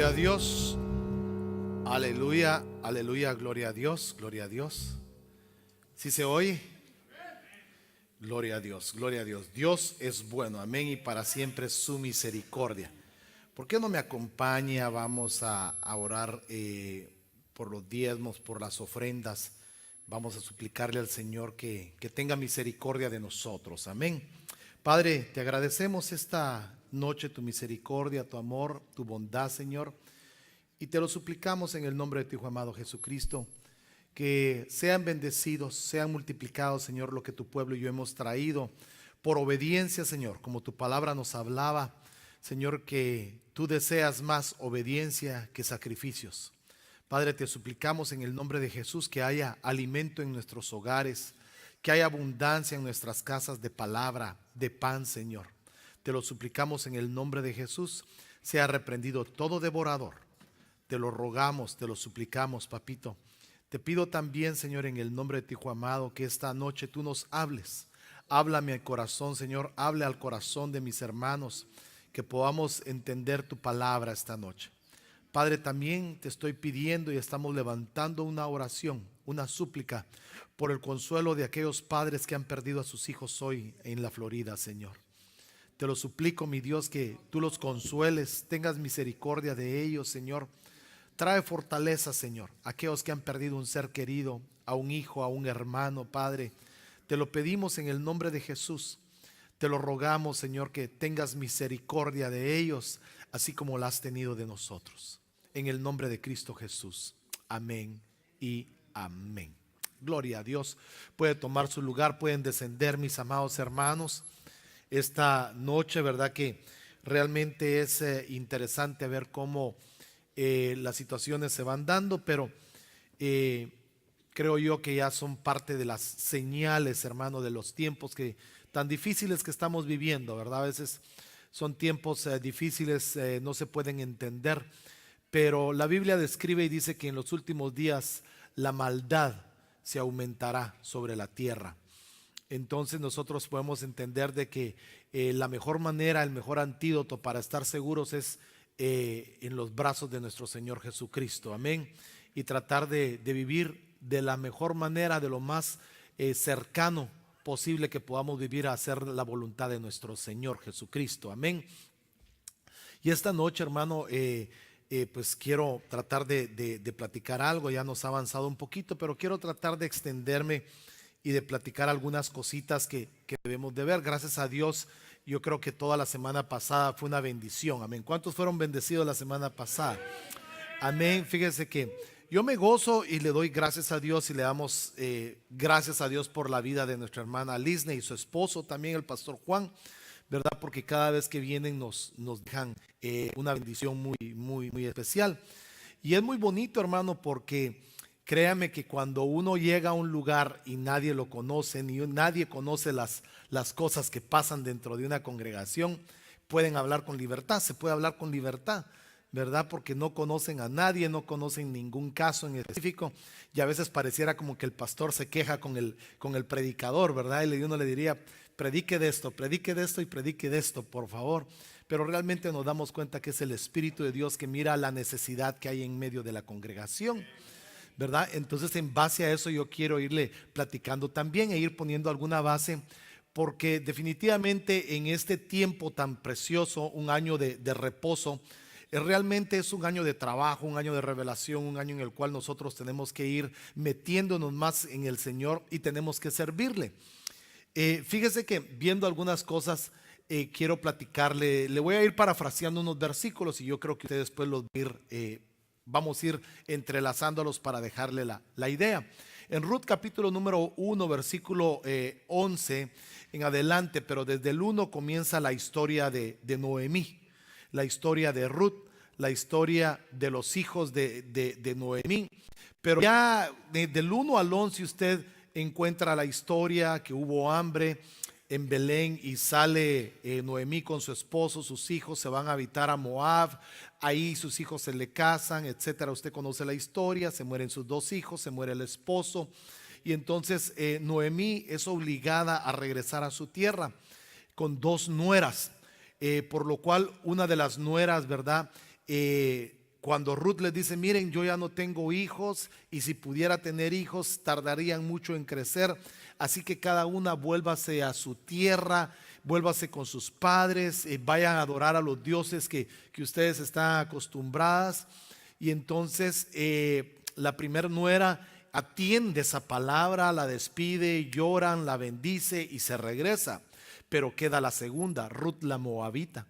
Gloria a Dios. Aleluya, aleluya, gloria a Dios, gloria a Dios. ¿Sí se oye? Gloria a Dios, gloria a Dios. Dios es bueno, amén, y para siempre es su misericordia. ¿Por qué no me acompaña? Vamos a orar por los diezmos, por las ofrendas. Vamos a suplicarle al Señor que tenga misericordia de nosotros, amén. Padre, te agradecemos esta noche tu misericordia, tu amor, tu bondad, Señor. Y te lo suplicamos en el nombre de tu Hijo amado Jesucristo, que sean bendecidos, sean multiplicados, Señor, lo que tu pueblo y yo hemos traído por obediencia, Señor, como tu palabra nos hablaba, Señor, que tú deseas más obediencia que sacrificios. Padre, te suplicamos en el nombre de Jesús que haya alimento en nuestros hogares, que haya abundancia en nuestras casas de palabra, de pan, Señor. Te lo suplicamos en el nombre de Jesús, sea reprendido todo devorador. Te lo rogamos, te lo suplicamos, papito. Te pido también, Señor, en el nombre de tu Hijo amado, que esta noche tú nos hables. Háblame al corazón, Señor, hable al corazón de mis hermanos, que podamos entender tu palabra esta noche. Padre, también te estoy pidiendo y estamos levantando una oración, una súplica, por el consuelo de aquellos padres que han perdido a sus hijos hoy en la Florida, Señor. Te lo suplico, mi Dios, que tú los consueles, tengas misericordia de ellos, Señor. Trae fortaleza, Señor, a aquellos que han perdido un ser querido, a un hijo, a un hermano, Padre. Te lo pedimos en el nombre de Jesús. Te lo rogamos, Señor, que tengas misericordia de ellos, así como la has tenido de nosotros. En el nombre de Cristo Jesús. Amén y amén. Gloria a Dios. Puede tomar su lugar, pueden descender, mis amados hermanos. Esta noche, verdad que realmente es interesante ver cómo las situaciones se van dando, pero creo yo que ya son parte de las señales, hermano, de los tiempos tan difíciles que estamos viviendo, ¿verdad? A veces son tiempos difíciles, no se pueden entender, pero la Biblia describe y dice que en los últimos días la maldad se aumentará sobre la tierra. Entonces nosotros podemos entender de que la mejor manera, el mejor antídoto para estar seguros es en los brazos de nuestro Señor Jesucristo, amén, y tratar de vivir de la mejor manera, de lo más cercano posible que podamos vivir a hacer la voluntad de nuestro Señor Jesucristo, amén. Y esta noche, hermano, pues quiero tratar de platicar algo. Ya nos ha avanzado un poquito, pero quiero tratar de extenderme y de platicar algunas cositas que debemos de ver. Gracias a Dios, yo creo que toda la semana pasada fue una bendición, amén. ¿Cuántos fueron bendecidos la semana pasada? Amén. Fíjense que yo me gozo y le doy gracias a Dios y le damos gracias a Dios por la vida de nuestra hermana Lisney y su esposo, también el pastor Juan, ¿verdad? Porque cada vez que vienen nos dejan una bendición muy especial. Y es muy bonito, hermano, porque créame que cuando uno llega a un lugar y nadie lo conoce, ni nadie conoce las cosas que pasan dentro de una congregación, pueden hablar con libertad, se puede hablar con libertad, ¿verdad? Porque no conocen a nadie, no conocen ningún caso en específico, y a veces pareciera como que el pastor se queja con el predicador, ¿verdad? Y uno le diría, predique de esto y predique de esto, por favor. Pero realmente nos damos cuenta que es el Espíritu de Dios que mira la necesidad que hay en medio de la congregación, ¿verdad? Entonces, en base a eso yo quiero irle platicando también e ir poniendo alguna base, porque definitivamente en este tiempo tan precioso, un año de reposo, realmente es un año de trabajo, un año de revelación, un año en el cual nosotros tenemos que ir metiéndonos más en el Señor y tenemos que servirle. Fíjese que viendo algunas cosas, quiero platicarle, le voy a ir parafraseando unos versículos y yo creo que usted después los va a ir vamos a ir entrelazándolos para dejarle la idea. En Ruth capítulo número 1, versículo 11 en adelante, pero desde el 1 comienza la historia de Noemí, la historia de Ruth, la historia de los hijos de Noemí. Pero ya del 1 al 11 usted encuentra la historia que hubo hambre en Belén y sale Noemí con su esposo, sus hijos se van a habitar a Moab, ahí sus hijos se le casan, etcétera. Usted conoce la historia, se mueren sus dos hijos, se muere el esposo y entonces Noemí es obligada a regresar a su tierra con dos nueras, por lo cual una de las nueras, ¿verdad? cuando Ruth les dice, miren, yo ya no tengo hijos y si pudiera tener hijos tardarían mucho en crecer, así que cada una vuélvase a su tierra, vuélvase con sus padres, vayan a adorar a los dioses que ustedes están acostumbradas. Y entonces la primer nuera atiende esa palabra, la despide, lloran, la bendice y se regresa. Pero queda la segunda, Ruth la moabita.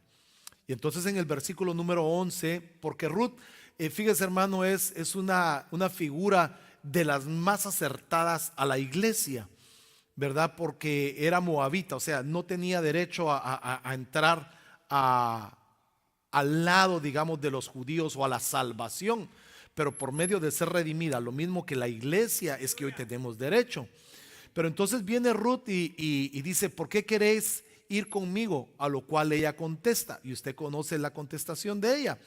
Y entonces en el versículo número 11, porque Ruth, fíjese hermano, es una figura de las más acertadas a la iglesia, ¿verdad? Porque era moabita, o sea, no tenía derecho a entrar al lado, digamos, de los judíos o a la salvación, pero por medio de ser redimida, lo mismo que la iglesia, es que hoy tenemos derecho. Pero entonces viene Ruth y dice, ¿por qué queréis ir conmigo? A lo cual ella contesta, y usted conoce la contestación de ella.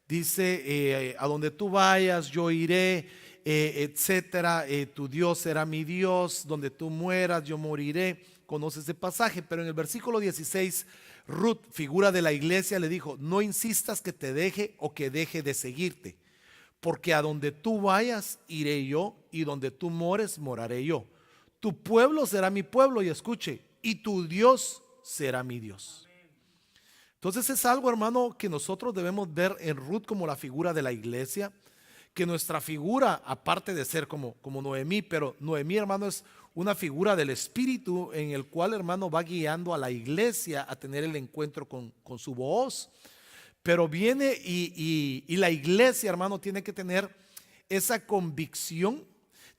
Dice, a donde tú vayas yo iré, etcétera, tu Dios será mi Dios, donde tú mueras yo moriré. Conoce ese pasaje, pero en el versículo 16 Ruth, figura de la iglesia, le dijo, no insistas que te deje o que deje de seguirte, porque a donde tú vayas iré yo, y donde tú mores moraré yo. Tu pueblo será mi pueblo, y escuche, y tu Dios será mi Dios. Entonces es algo, hermano, que nosotros debemos ver en Ruth como la figura de la iglesia, que nuestra figura, aparte de ser como Noemí, pero Noemí, hermano, es una figura del Espíritu en el cual, hermano, va guiando a la iglesia a tener el encuentro con su voz. Pero viene y la iglesia, hermano, tiene que tener esa convicción,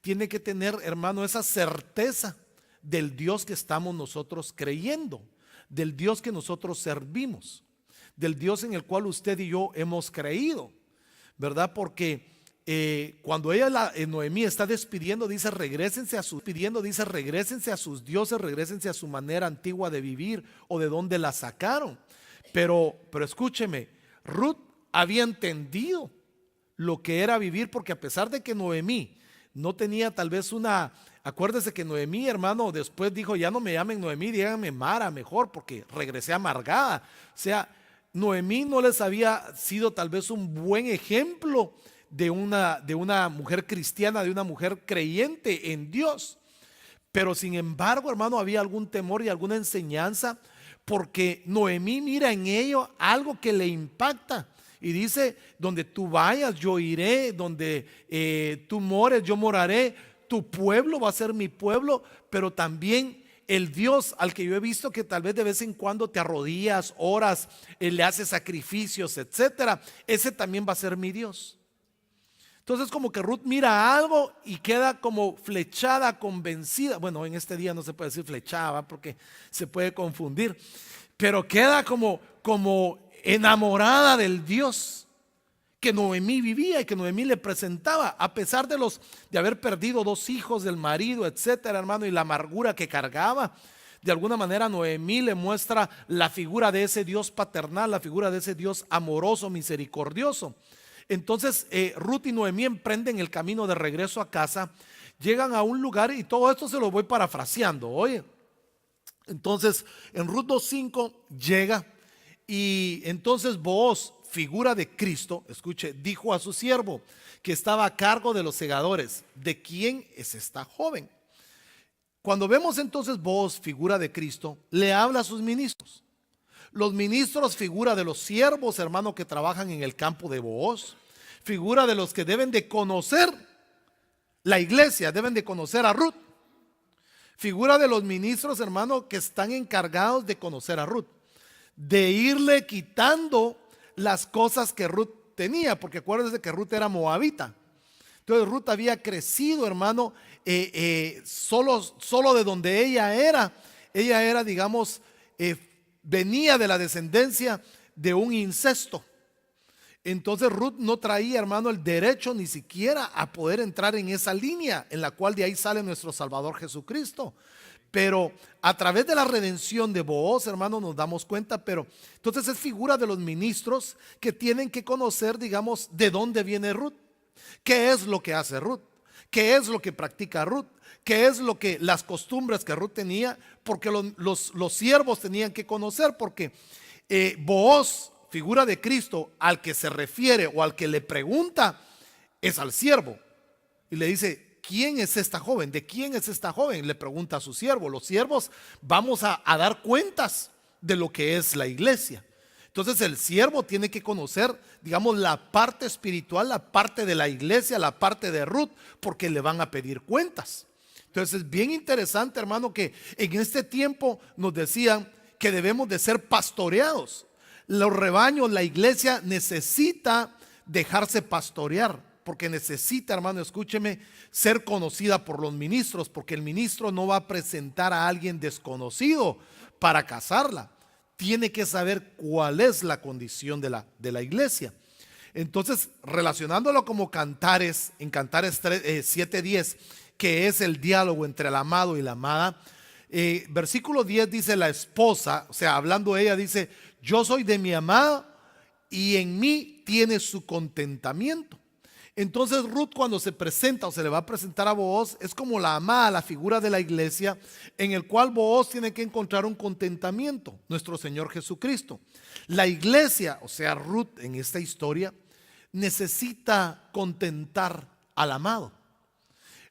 tiene que tener, hermano, esa certeza del Dios que estamos nosotros creyendo, del Dios que nosotros servimos, del Dios en el cual usted y yo hemos creído, ¿verdad? Porque cuando Noemí está despidiendo, dice regrésense a sus dioses, regrésense a su manera antigua de vivir o de donde la sacaron. Pero escúcheme, Ruth había entendido lo que era vivir, porque a pesar de que Noemí no tenía tal vez acuérdese que Noemí, hermano, después dijo, ya no me llamen Noemí, díganme Mara mejor, porque regresé amargada. O sea, Noemí no les había sido tal vez un buen ejemplo de una mujer cristiana, de una mujer creyente en Dios. Pero sin embargo, hermano, había algún temor y alguna enseñanza, porque Noemí mira en ello algo que le impacta. Y dice, donde tú vayas yo iré, donde tú mores yo moraré, tu pueblo va a ser mi pueblo, pero también el Dios al que yo he visto que tal vez de vez en cuando te arrodillas, oras, le haces sacrificios, etcétera, ese también va a ser mi Dios. Entonces como que Ruth mira algo y queda como flechada, convencida. Bueno, en este día no se puede decir flechada porque se puede confundir, pero queda como enamorada del Dios que Noemí vivía y que Noemí le presentaba, a pesar de haber perdido 2 hijos del marido, etcétera, hermano, y la amargura que cargaba. De alguna manera Noemí le muestra la figura de ese Dios paternal, la figura de ese Dios amoroso, misericordioso. Entonces Ruth y Noemí emprenden el camino de regreso a casa, llegan a un lugar, y todo esto se lo voy parafraseando, oye. Entonces en Ruth 2:5 llega, y entonces Booz, figura de Cristo, escuche, dijo a su siervo que estaba a cargo de los segadores, ¿de quién es esta joven? Cuando vemos entonces Booz, figura de Cristo, le habla a sus ministros. Los ministros, figura de los siervos, hermano, que trabajan en el campo de Booz, figura de los que deben de conocer la iglesia, deben de conocer a Ruth. Figura de los ministros, hermano, que están encargados de conocer a Ruth, de irle quitando las cosas que Ruth tenía, porque acuérdense que Ruth era moabita. Entonces Ruth había crecido, hermano, solo de donde ella era, digamos, venía de la descendencia de un incesto. Entonces Ruth no traía, hermano, el derecho ni siquiera a poder entrar en esa línea en la cual de ahí sale nuestro Salvador Jesucristo. Pero a través de la redención de Booz, hermano, nos damos cuenta. Pero entonces es figura de los ministros que tienen que conocer, digamos, de dónde viene Ruth, qué es lo que hace Ruth, qué es lo que practica Ruth, qué es las costumbres que Ruth tenía, porque los siervos tenían que conocer, porque Booz, figura de Cristo, al que se refiere o al que le pregunta es al siervo. Y le dice: ¿quién es esta joven? ¿De quién es esta joven? Le pregunta a su siervo. Los siervos vamos a dar cuentas de lo que es la iglesia. Entonces el siervo tiene que conocer, digamos, la parte espiritual, la parte de la iglesia, la parte de Ruth, porque le van a pedir cuentas. Entonces es bien interesante, hermano, que en este tiempo nos decían que debemos de ser pastoreados. Los rebaños, la iglesia necesita dejarse pastorear, porque necesita, hermano, escúcheme, ser conocida por los ministros, porque el ministro no va a presentar a alguien desconocido para casarla. Tiene que saber cuál es la condición de la iglesia. Entonces, relacionándolo como Cantares, en Cantares 7:10, que es el diálogo entre el amado y la amada, versículo 10 dice: la esposa, o sea, hablando ella, dice: yo soy de mi amada y en mí tiene su contentamiento. Entonces Ruth, cuando se presenta o se le va a presentar a Booz, es como la amada, la figura de la iglesia, en el cual Booz tiene que encontrar un contentamiento, nuestro Señor Jesucristo. La iglesia, o sea Ruth en esta historia, necesita contentar al amado.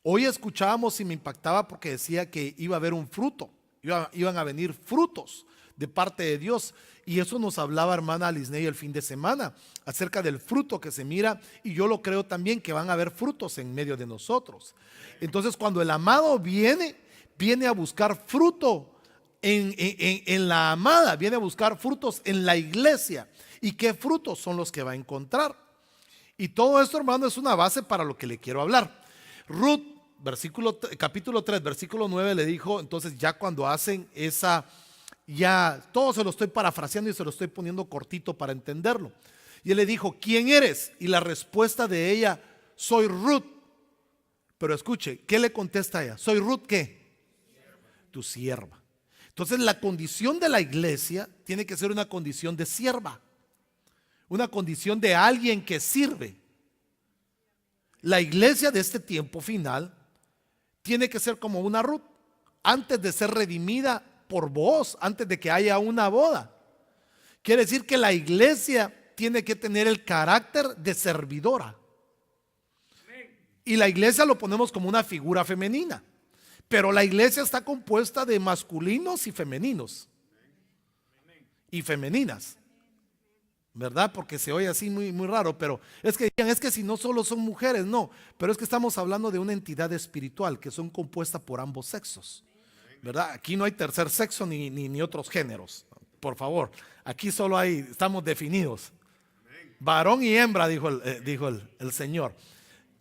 Hoy escuchábamos y me impactaba porque decía que iba a haber un fruto, iban a venir frutos de parte de Dios. Y eso nos hablaba hermana Lisney el fin de semana, acerca del fruto que se mira, y yo lo creo también, que van a haber frutos en medio de nosotros. Entonces, cuando el amado viene a buscar fruto en la amada, viene a buscar frutos en la iglesia. ¿Y qué frutos son los que va a encontrar? Y todo esto, hermano, es una base para lo que le quiero hablar. Ruth, capítulo 3, versículo 9, le dijo, entonces ya cuando hacen esa... Ya todo se lo estoy parafraseando y se lo estoy poniendo cortito para entenderlo. Y él le dijo: ¿quién eres? Y la respuesta de ella: soy Ruth. Pero escuche, ¿qué le contesta ella? ¿Soy Ruth qué? Tu sierva. Entonces la condición de la iglesia tiene que ser una condición de sierva, una condición de alguien que sirve. La iglesia de este tiempo final tiene que ser como una Ruth, antes de ser redimida por Booz, antes de que haya una boda. Quiere decir que la iglesia tiene que tener el carácter de servidora. Y la iglesia lo ponemos como una figura femenina, pero la iglesia está compuesta de masculinos y femeninos y femeninas, ¿verdad? Porque se oye así muy, muy raro, pero es que si no solo son mujeres, no, pero es que estamos hablando de una entidad espiritual que son compuestas por ambos sexos, ¿verdad? Aquí no hay tercer sexo ni otros géneros, por favor. Aquí solo estamos definidos. Varón y hembra, dijo el Señor.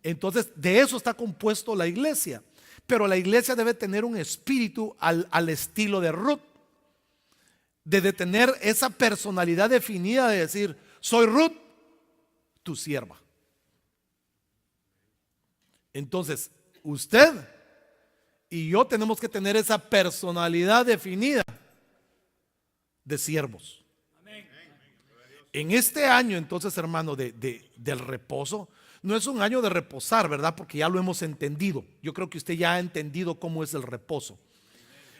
Entonces, de eso está compuesto la iglesia. Pero la iglesia debe tener un espíritu al estilo de Ruth, de tener esa personalidad definida de decir: soy Ruth, tu sierva. Entonces, usted y yo tenemos que tener esa personalidad definida de siervos. En este año, entonces, hermano, del reposo, no es un año de reposar, ¿verdad? Porque ya lo hemos entendido. Yo creo que usted ya ha entendido cómo es el reposo.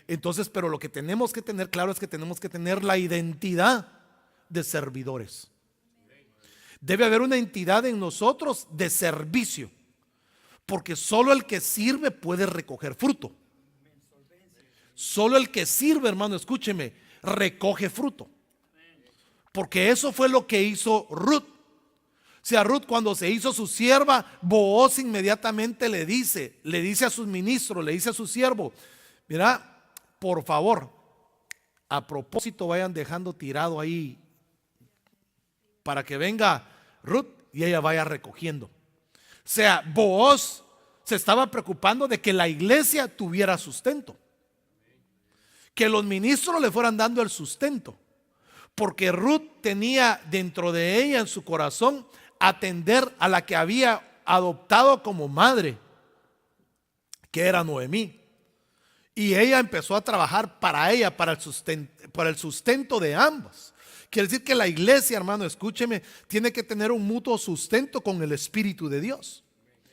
Entonces, pero lo que tenemos que tener claro es que tenemos que tener la identidad de servidores. Debe haber una entidad en nosotros de servicio, porque solo el que sirve puede recoger fruto. Solo el que sirve, hermano, escúcheme, recoge fruto. Porque eso fue lo que hizo Ruth. O sea, Ruth, cuando se hizo su sierva, Booz inmediatamente le dice a sus ministros, le dice a su siervo: mira, por favor, a propósito vayan dejando tirado ahí para que venga Ruth y ella vaya recogiendo. O sea, Booz se estaba preocupando de que la iglesia tuviera sustento, que los ministros le fueran dando el sustento, porque Ruth tenía dentro de ella, en su corazón, atender a la que había adoptado como madre, que era Noemí. Y ella empezó a trabajar para ella, para el sustento de ambos. Quiere decir que la iglesia, hermano, escúcheme, tiene que tener un mutuo sustento con el Espíritu de Dios,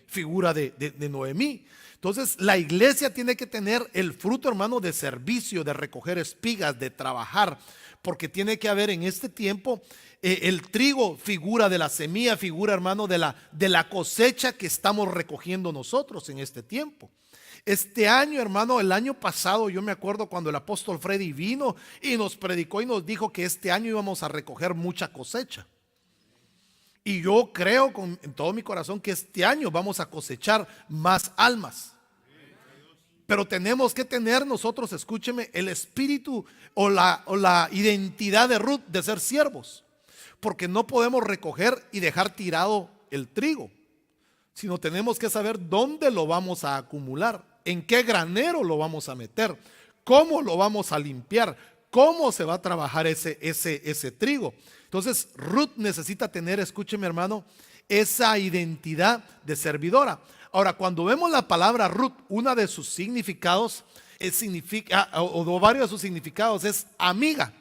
figura de Noemí. Entonces la iglesia tiene que tener el fruto, hermano, de servicio, de recoger espigas, de trabajar, porque tiene que haber en este tiempo, el trigo figura de la semilla, figura, hermano, de la cosecha que estamos recogiendo nosotros en este tiempo. Este año, hermano, el año pasado, yo me acuerdo cuando el apóstol Freddy vino y nos predicó y nos dijo que este año íbamos a recoger mucha cosecha. Y yo creo en todo mi corazón que este año vamos a cosechar más almas. Pero tenemos que tener nosotros, escúcheme, el espíritu o la identidad de Ruth de ser siervos. Porque no podemos recoger y dejar tirado el trigo, sino tenemos que saber dónde lo vamos a acumular, en qué granero lo vamos a meter, cómo lo vamos a limpiar, cómo se va a trabajar ese trigo. Entonces Ruth necesita tener, escúcheme hermano, esa identidad de servidora. Ahora, cuando vemos la palabra Ruth, una de sus significados o varios de sus significados es amiga.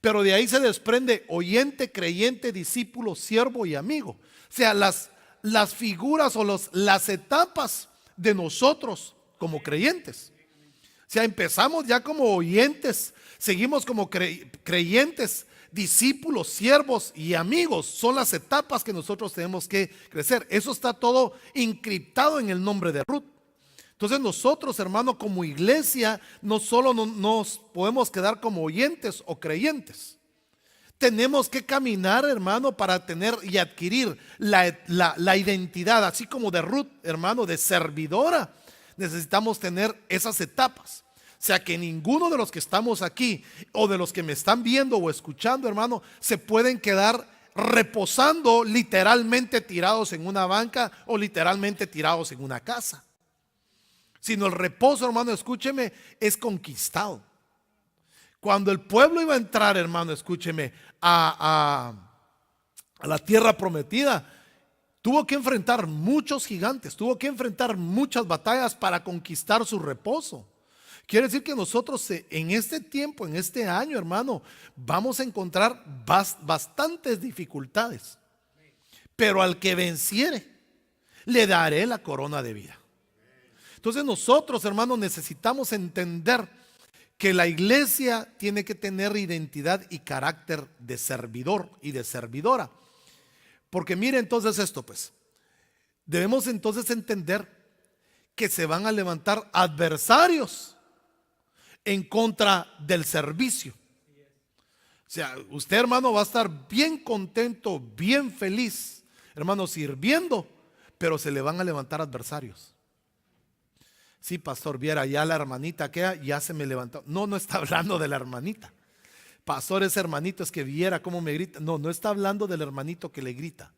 Pero de ahí se desprende oyente, creyente, discípulo, siervo y amigo. O sea, las figuras o las etapas de nosotros como creyentes. O sea, empezamos ya como oyentes, seguimos como creyentes, discípulos, siervos y amigos. Son las etapas que nosotros tenemos que crecer. Eso está todo encriptado en el nombre de Ruth. Entonces nosotros, hermano, como iglesia, no solo nos podemos quedar como oyentes o creyentes. Tenemos que caminar, hermano, para tener y adquirir la identidad, así como de Ruth, hermano, de servidora. Necesitamos tener esas etapas. O sea, que ninguno de los que estamos aquí o de los que me están viendo o escuchando, hermano, se pueden quedar reposando literalmente tirados en una banca o literalmente tirados en una casa. Sino el reposo, hermano, escúcheme, es conquistado. Cuando el pueblo iba a entrar, hermano, escúcheme, a la tierra prometida, tuvo que enfrentar muchos gigantes, tuvo que enfrentar muchas batallas para conquistar su reposo. Quiere decir que nosotros en este tiempo, en este año, hermano, vamos a encontrar bastantes dificultades. Pero al que venciere, le daré la corona de vida. Entonces nosotros, hermanos, necesitamos entender que la iglesia tiene que tener identidad y carácter de servidor y de servidora. Porque mire entonces esto, pues, debemos entonces entender que se van a levantar adversarios en contra del servicio. O sea, usted, hermano, va a estar bien contento, bien feliz, hermano, sirviendo, pero se le van a levantar adversarios. Sí, pastor, viera ya la hermanita que ya se me levantó. No está hablando de la hermanita. Pastor, ese hermanito es que viera cómo me grita. No está hablando del hermanito que le grita.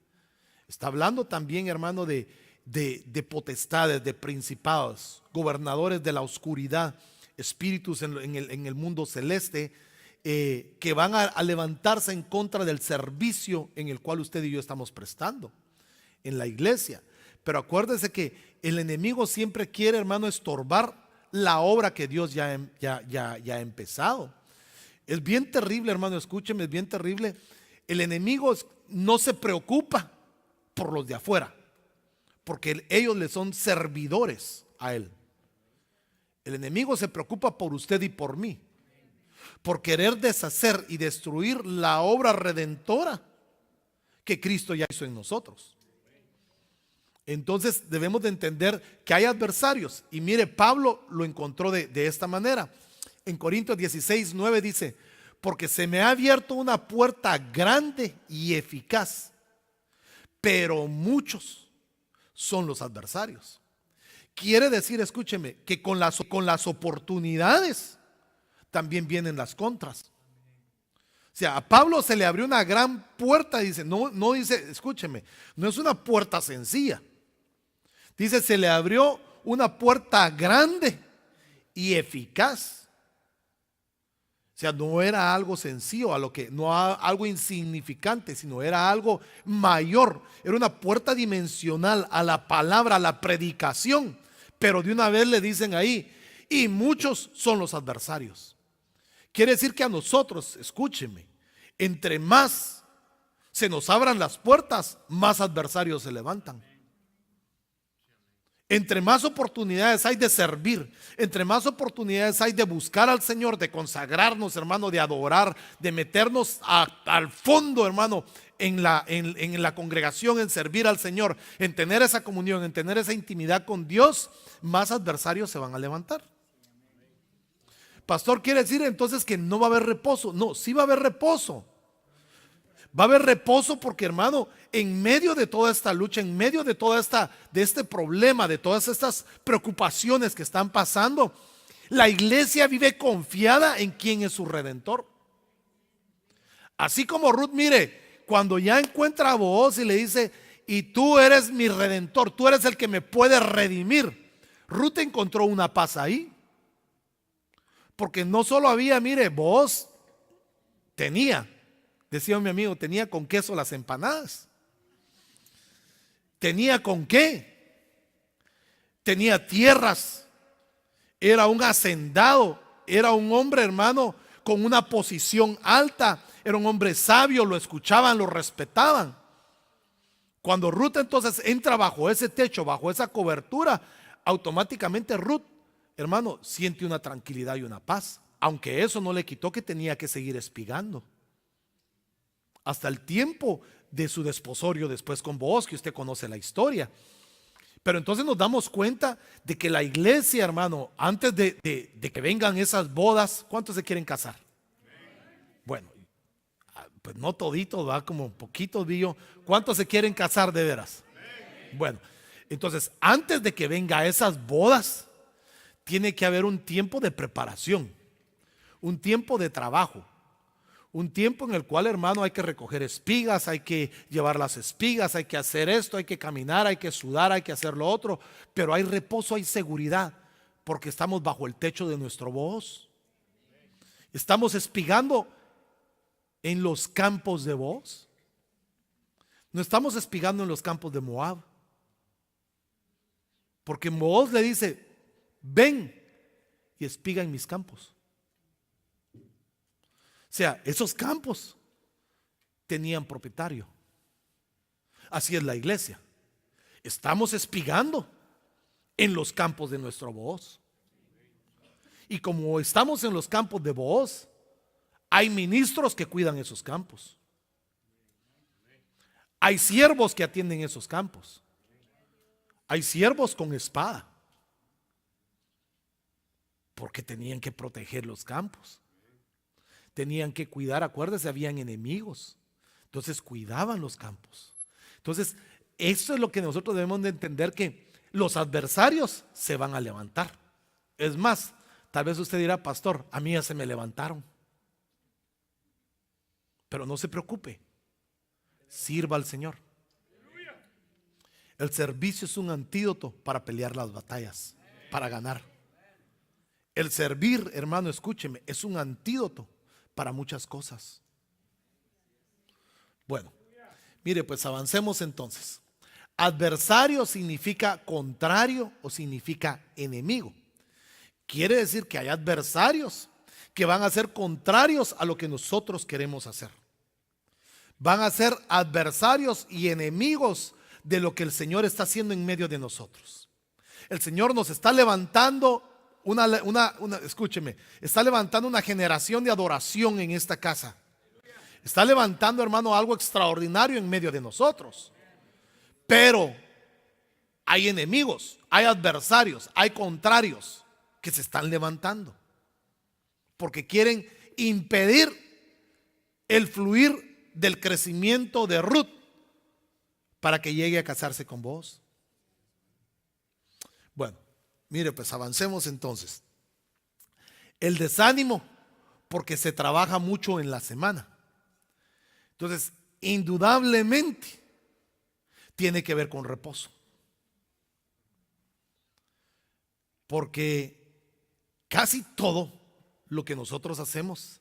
Está hablando también, hermano, de potestades, de principados, gobernadores de la oscuridad, espíritus en el mundo celeste, que van a levantarse en contra del servicio en el cual usted y yo estamos prestando en la iglesia. Pero acuérdese que el enemigo siempre quiere, hermano, estorbar la obra que Dios ya ha empezado. Es bien terrible, hermano, escúcheme, es bien terrible. El enemigo no se preocupa por los de afuera, porque ellos le son servidores a él. El enemigo se preocupa por usted y por mí, por querer deshacer y destruir la obra redentora que Cristo ya hizo en nosotros. Entonces debemos de entender que hay adversarios. Y mire, Pablo lo encontró de esta manera. En Corintios 16:9 dice: porque se me ha abierto una puerta grande y eficaz, pero muchos son los adversarios. Quiere decir, escúcheme, que con las oportunidades también vienen las contras. O sea, a Pablo se le abrió una gran puerta, dice, no dice, escúcheme, no es una puerta sencilla. Dice, se le abrió una puerta grande y eficaz. O sea, no era algo sencillo, no algo insignificante, sino era algo mayor. Era una puerta dimensional a la palabra, a la predicación. Pero de una vez le dicen ahí, y muchos son los adversarios. Quiere decir que a nosotros, escúcheme, entre más se nos abran las puertas, más adversarios se levantan. Entre más oportunidades hay de servir, entre más oportunidades hay de buscar al Señor, de consagrarnos, hermano, de adorar, de meternos al fondo, hermano, en la congregación, en servir al Señor, en tener esa comunión, en tener esa intimidad con Dios, más adversarios se van a levantar. Pastor, ¿quiere decir entonces que no va a haber reposo? No, sí va a haber reposo. Va a haber reposo porque, hermano, en medio de toda esta lucha, en medio de de este problema, de todas estas preocupaciones que están pasando, la iglesia vive confiada en quién es su redentor. Así como Ruth, mire, cuando ya encuentra a Booz y le dice, y tú eres mi redentor, tú eres el que me puede redimir. Ruth encontró una paz ahí. Porque no solo había, mire, Booz tenía, decía mi amigo, tenía con queso las empanadas. ¿Tenía con qué? Tenía tierras. Era un hacendado. Era un hombre, hermano, con una posición alta. Era un hombre sabio, lo escuchaban, lo respetaban. Cuando Ruth entonces entra bajo ese techo, bajo esa cobertura, automáticamente Ruth, hermano, siente una tranquilidad y una paz. Aunque eso no le quitó que tenía que seguir espigando. Hasta el tiempo de su desposorio después con Booz, que usted conoce la historia. Pero entonces nos damos cuenta de que la iglesia, hermano, antes de que vengan esas bodas, ¿cuántos se quieren casar? Bueno, pues no toditos, va como poquitos, Billo. ¿Cuántos se quieren casar de veras? Bueno, entonces antes de que venga esas bodas, tiene que haber un tiempo de preparación, un tiempo de trabajo. Un tiempo en el cual, hermano, hay que recoger espigas, hay que llevar las espigas, hay que hacer esto, hay que caminar, hay que sudar, hay que hacer lo otro. Pero hay reposo, hay seguridad, porque estamos bajo el techo de nuestro Booz. Estamos espigando en los campos de Booz. No estamos espigando en los campos de Moab. Porque Booz le dice, ven y espiga en mis campos. O sea, esos campos tenían propietario. Así es la iglesia. Estamos espigando en los campos de nuestro Booz. Y como estamos en los campos de Booz, hay ministros que cuidan esos campos. Hay siervos que atienden esos campos. Hay siervos con espada. Porque tenían que proteger los campos. Tenían que cuidar, acuérdense, habían enemigos. Entonces cuidaban los campos. Entonces, eso es lo que nosotros debemos de entender, que los adversarios se van a levantar. Es más, tal vez usted dirá, pastor, a mí ya se me levantaron. Pero no se preocupe, sirva al Señor. El servicio es un antídoto para pelear las batallas, para ganar. El servir, hermano, escúcheme, es un antídoto para muchas cosas. Bueno, mire, pues avancemos entonces. Adversario significa contrario o significa enemigo. Quiere decir que hay adversarios que van a ser contrarios a lo que nosotros queremos hacer. Van a ser adversarios y enemigos de lo que el Señor está haciendo en medio de nosotros. El Señor nos está levantando escúcheme, está levantando una generación de adoración en esta casa. Está levantando, hermano, algo extraordinario en medio de nosotros. Pero hay enemigos, hay adversarios, hay contrarios que se están levantando porque quieren impedir el fluir del crecimiento de Ruth para que llegue a casarse con vos. Bueno, mire, pues avancemos entonces. El desánimo, porque se trabaja mucho en la semana. Entonces, indudablemente, tiene que ver con reposo. Porque casi todo lo que nosotros hacemos,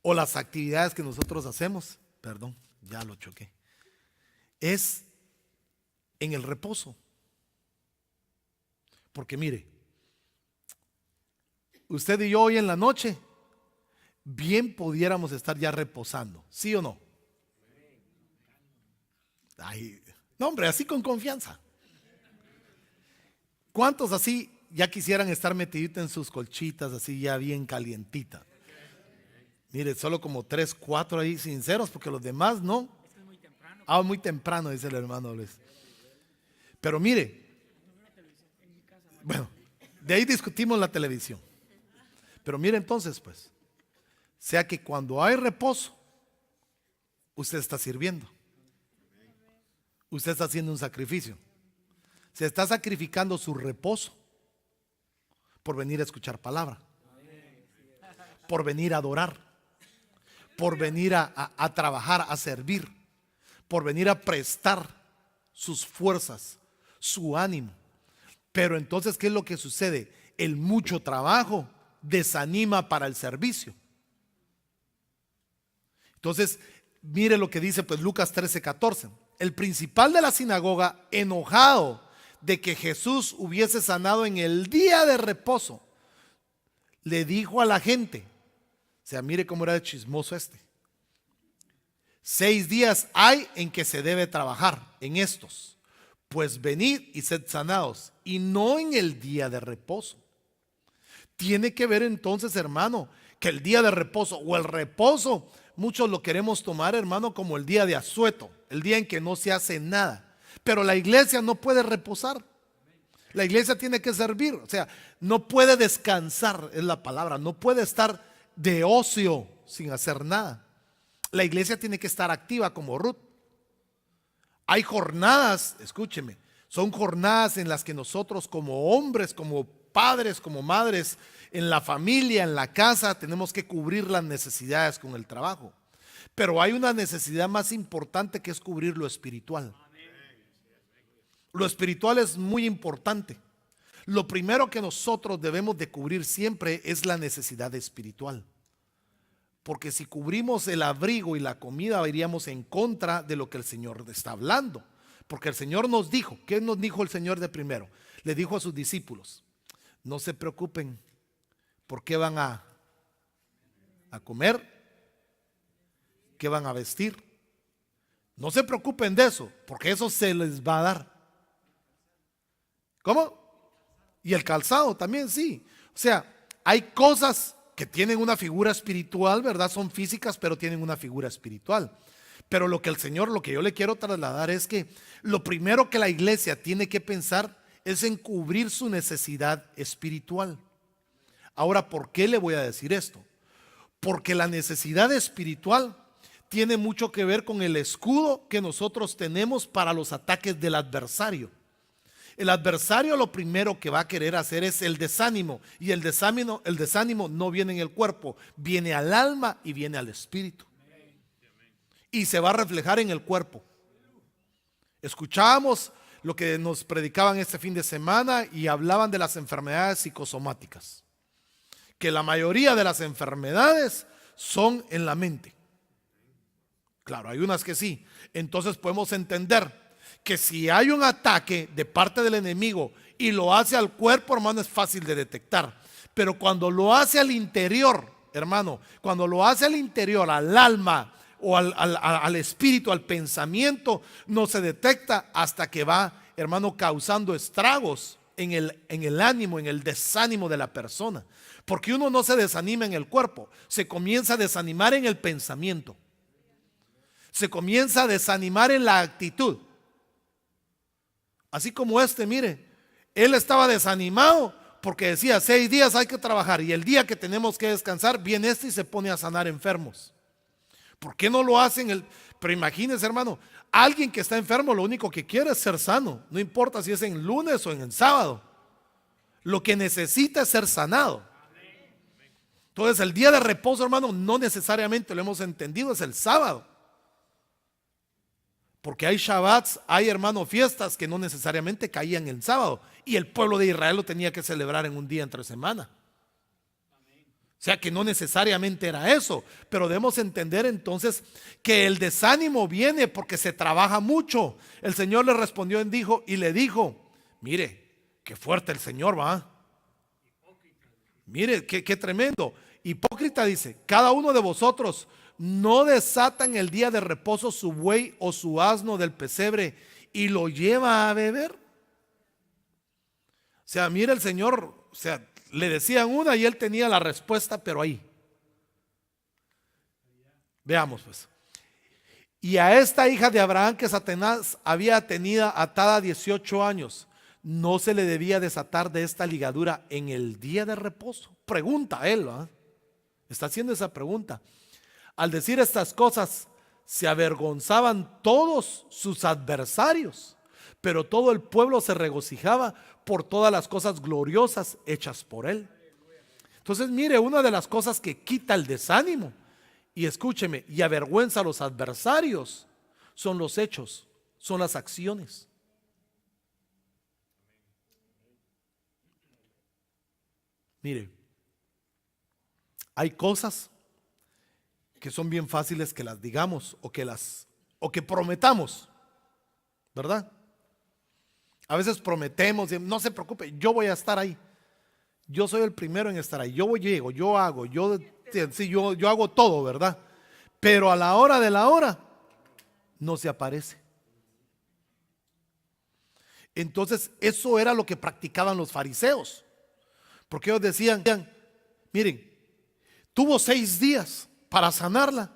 o las actividades que nosotros hacemos, perdón, ya lo choqué, es en el reposo. Porque mire, usted y yo hoy en la noche bien pudiéramos estar ya reposando, ¿sí o no? Ay, no, hombre, así con confianza. ¿Cuántos así ya quisieran estar metiditos en sus colchitas así ya bien calientitas? Mire, solo como 3, 4 ahí sinceros, porque los demás no. Ah, muy temprano, dice el hermano Luis. Pero mire, bueno, de ahí discutimos la televisión. Pero mire entonces, pues, sea que cuando hay reposo, usted está sirviendo. Usted está haciendo un sacrificio. Se está sacrificando su reposo por venir a escuchar palabra, por venir a adorar, por venir a trabajar, a servir, por venir a prestar sus fuerzas, su ánimo. Pero entonces, ¿qué es lo que sucede? El mucho trabajo desanima para el servicio. Entonces, mire lo que dice pues Lucas 13:14. El principal de la sinagoga, enojado de que Jesús hubiese sanado en el día de reposo, le dijo a la gente, o sea, mire cómo era de chismoso este: 6 días hay en que se debe trabajar, en estos, pues venid y sed sanados, y no en el día de reposo. Tiene que ver entonces, hermano, que el día de reposo o el reposo, muchos lo queremos tomar, hermano, como el día de asueto, el día en que no se hace nada. Pero la iglesia no puede reposar. La iglesia tiene que servir, o sea, no puede descansar, es la palabra, no puede estar de ocio sin hacer nada. La iglesia tiene que estar activa como Ruth. Hay jornadas, escúcheme, son jornadas en las que nosotros como hombres, como padres, como madres, en la familia, en la casa, tenemos que cubrir las necesidades con el trabajo. Pero hay una necesidad más importante, que es cubrir lo espiritual. Lo espiritual es muy importante. Lo primero que nosotros debemos de cubrir siempre es la necesidad espiritual. Porque si cubrimos el abrigo y la comida, iríamos en contra de lo que el Señor está hablando. Porque el Señor nos dijo, ¿qué nos dijo el Señor de primero? Le dijo a sus discípulos: no se preocupen por qué van a comer, qué van a vestir. No se preocupen de eso, porque eso se les va a dar. ¿Cómo? Y el calzado también, sí. O sea, hay cosas que tienen una figura espiritual, ¿verdad? Son físicas, pero tienen una figura espiritual. Pero lo que el Señor, lo que yo le quiero trasladar es que lo primero que la iglesia tiene que pensar es en cubrir su necesidad espiritual. Ahora, ¿por qué le voy a decir esto? Porque la necesidad espiritual tiene mucho que ver con el escudo que nosotros tenemos para los ataques del adversario. El adversario lo primero que va a querer hacer es el desánimo, y el desánimo no viene en el cuerpo, viene al alma y viene al espíritu, y se va a reflejar en el cuerpo. Escuchábamos lo que nos predicaban este fin de semana y hablaban de las enfermedades psicosomáticas, que la mayoría de las enfermedades son en la mente. Claro, hay unas que sí. Entonces podemos entender que si hay un ataque de parte del enemigo y lo hace al cuerpo, hermano, es fácil de detectar. Pero cuando lo hace al interior, hermano, cuando lo hace al interior, al alma o al espíritu, al pensamiento, no se detecta hasta que va, hermano, causando estragos en el ánimo, en el desánimo de la persona. Porque uno no se desanima en el cuerpo, se comienza a desanimar en el pensamiento. Se comienza a desanimar en la actitud. Así como mire, él estaba desanimado porque decía 6 días hay que trabajar, y el día que tenemos que descansar viene y se pone a sanar enfermos. ¿Por qué no lo hacen? Pero imagínense, hermano, alguien que está enfermo lo único que quiere es ser sano, no importa si es en lunes o en el sábado. Lo que necesita es ser sanado. Entonces el día de reposo, hermano, no necesariamente lo hemos entendido, es el sábado. Porque hay Shabbats, hay, hermano, fiestas que no necesariamente caían el sábado, y el pueblo de Israel lo tenía que celebrar en un día entre semana. O sea que no necesariamente era eso, pero debemos entender entonces que el desánimo viene porque se trabaja mucho. El Señor le respondió y le dijo: mire, qué fuerte el Señor, va. Mire, qué tremendo. Hipócrita, dice: cada uno de vosotros no desata en el día de reposo su buey o su asno del pesebre y lo lleva a beber. O sea, mira el Señor, o sea, le decían una y él tenía la respuesta, pero ahí. Veamos pues. Y a esta hija de Abraham que Satanás había tenido atada 18 años, ¿no se le debía desatar de esta ligadura en el día de reposo? Pregunta él, ¿verdad? Está haciendo esa pregunta. Al decir estas cosas, se avergonzaban todos sus adversarios, pero todo el pueblo se regocijaba por todas las cosas gloriosas hechas por él. Entonces, mire, una de las cosas que quita el desánimo, y escúcheme, y avergüenza a los adversarios, son los hechos, son las acciones. Mire, hay cosas que son bien fáciles que las digamos o que prometamos, ¿verdad? A veces prometemos, no se preocupe, yo voy a estar ahí. Yo soy el primero en estar ahí. Yo llego, yo hago, yo hago todo, ¿verdad? Pero a la hora de la hora no se aparece. Entonces, eso era lo que practicaban los fariseos. Porque ellos decían, miren, tuvo 6 días para sanarla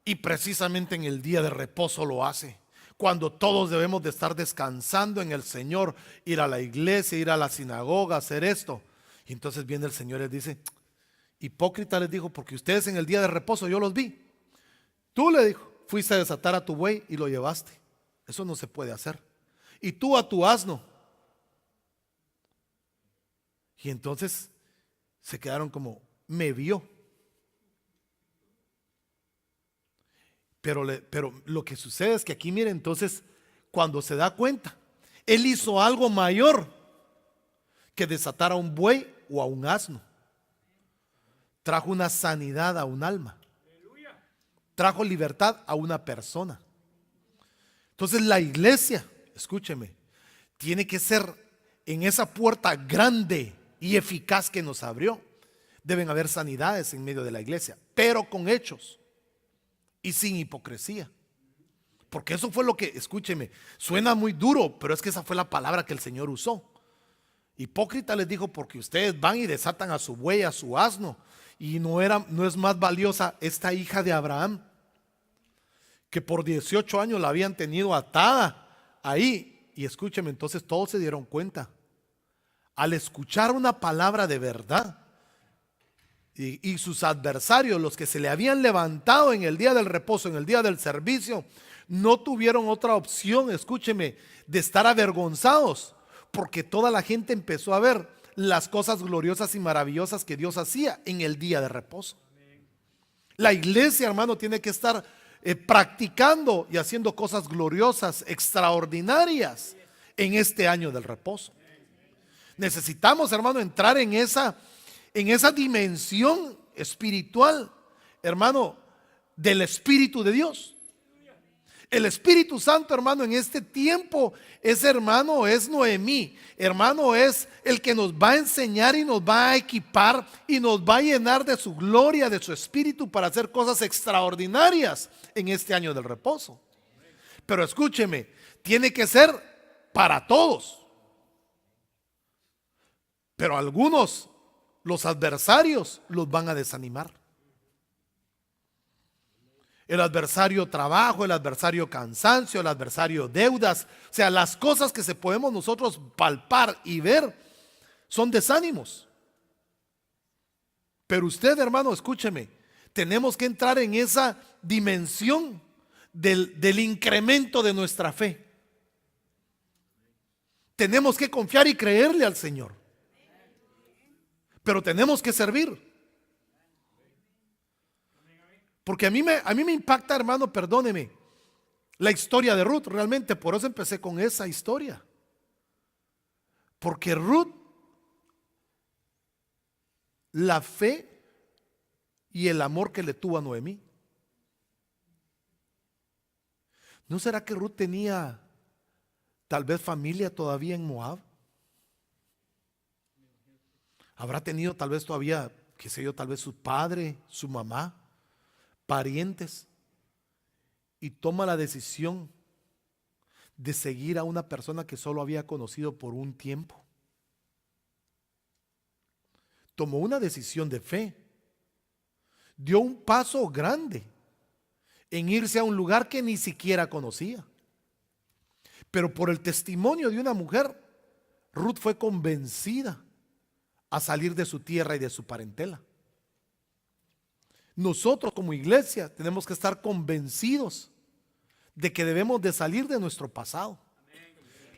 y precisamente en el día de reposo lo hace. Cuando todos debemos de estar descansando en el Señor, ir a la iglesia, ir a la sinagoga, hacer esto. Y entonces viene el Señor y les dice, hipócrita, les dijo, porque ustedes en el día de reposo yo los vi. Tú, le dijo, fuiste a desatar a tu buey y lo llevaste. Eso no se puede hacer. Y tú a tu asno. Y entonces se quedaron como, me vio. Pero lo que sucede es que aquí, miren, entonces, cuando se da cuenta, él hizo algo mayor que desatar a un buey o a un asno. Trajo una sanidad a un alma. Trajo libertad a una persona. Entonces la iglesia, escúcheme, tiene que ser en esa puerta grande y eficaz que nos abrió. Deben haber sanidades en medio de la iglesia, pero con hechos y sin hipocresía. Porque eso fue lo que, escúcheme, suena muy duro, pero es que esa fue la palabra que el Señor usó. Hipócrita, les dijo, porque ustedes van y desatan a su buey, a su asno, y no es más valiosa esta hija de Abraham, que por 18 años la habían tenido atada ahí. Y escúcheme, entonces todos se dieron cuenta. Al escuchar una palabra de verdad, y sus adversarios, los que se le habían levantado en el día del reposo, en el día del servicio, no tuvieron otra opción, escúcheme, de estar avergonzados, porque toda la gente empezó a ver las cosas gloriosas y maravillosas que Dios hacía en el día de reposo. La iglesia, hermano, tiene que estar practicando y haciendo cosas gloriosas, extraordinarias en este año del reposo. Necesitamos, hermano, entrar en esa dimensión espiritual, hermano, del Espíritu de Dios. El Espíritu Santo, hermano, en este tiempo es, hermano, es Noemí, hermano, es el que nos va a enseñar y nos va a equipar y nos va a llenar de su gloria, de su Espíritu, para hacer cosas extraordinarias en este año del reposo. Pero escúcheme, tiene que ser para todos. Pero algunos, los adversarios, los van a desanimar. El adversario trabajo, el adversario cansancio, el adversario deudas. O sea, las cosas que se podemos nosotros palpar y ver son desánimos. Pero usted, hermano, escúcheme, tenemos que entrar en esa dimensión del incremento de nuestra fe. Tenemos que confiar y creerle al Señor. Pero tenemos que servir. Porque a mí me impacta, hermano, perdóneme, la historia de Ruth. Realmente por eso empecé con esa historia. Porque Ruth, la fe y el amor que le tuvo a Noemí. ¿No será que Ruth tenía tal vez familia todavía en Moab? Habrá tenido tal vez todavía, qué sé yo, tal vez su padre, su mamá, parientes, y toma la decisión de seguir a una persona que solo había conocido por un tiempo. tomó una decisión de fe. Dio un paso grande en irse a un lugar que ni siquiera conocía. Pero por el testimonio de una mujer, Ruth fue convencida a salir de su tierra y de su parentela. Nosotros como iglesia tenemos que estar convencidos de que debemos de salir de nuestro pasado.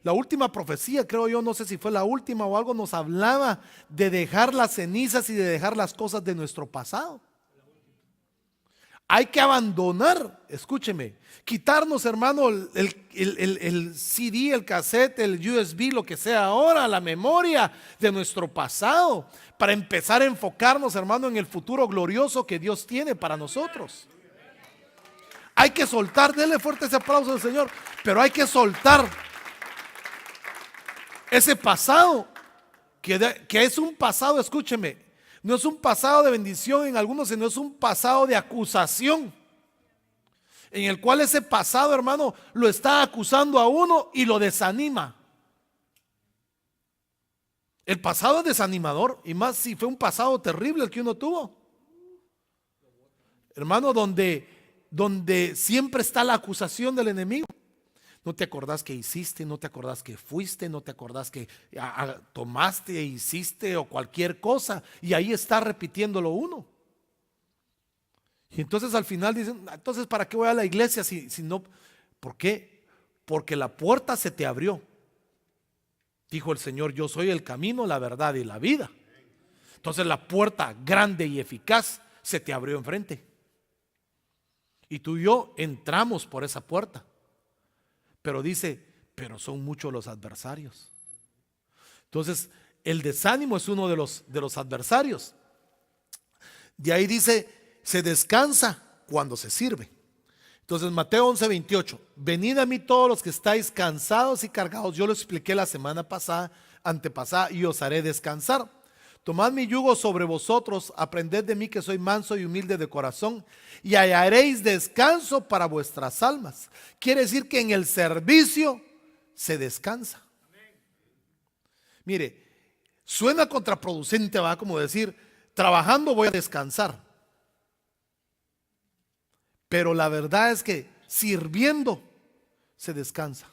La última profecía, creo yo, no sé si fue la última o algo, nos hablaba de dejar las cenizas y de dejar las cosas de nuestro pasado. Hay que abandonar, escúcheme, quitarnos, hermano, el CD, el cassette, el USB, lo que sea ahora, la memoria de nuestro pasado, para empezar a enfocarnos, hermano, en el futuro glorioso que Dios tiene para nosotros. Hay que soltar, denle fuerte ese aplauso al Señor, pero hay que soltar ese pasado, que es un pasado, escúcheme, no es un pasado de bendición en algunos, sino es un pasado de acusación, en el cual ese pasado, hermano, lo está acusando a uno y lo desanima. El pasado es desanimador, y más si fue un pasado terrible el que uno tuvo, hermano, donde siempre está la acusación del enemigo. No te acordás que hiciste, no te acordás que fuiste, no te acordás que tomaste e hiciste o cualquier cosa, y ahí está repitiéndolo uno. Y entonces al final dicen, entonces ¿para qué voy a la iglesia si no? ¿Por qué? Porque la puerta se te abrió. Dijo el Señor, yo soy el camino, la verdad y la vida. Entonces la puerta grande y eficaz se te abrió enfrente. Y tú y yo entramos por esa puerta. Pero dice, pero son muchos los adversarios. Entonces, el desánimo es uno de los adversarios. De ahí dice, se descansa cuando se sirve. Entonces, Mateo 11:28, venid a mí todos los que estáis cansados y cargados. Yo lo expliqué la semana pasada, antepasada, y os haré descansar. Tomad mi yugo sobre vosotros, aprended de mí que soy manso y humilde de corazón, y hallaréis descanso para vuestras almas. Quiere decir que en el servicio se descansa. Mire, suena contraproducente, va, como decir, trabajando voy a descansar. Pero la verdad es que sirviendo se descansa.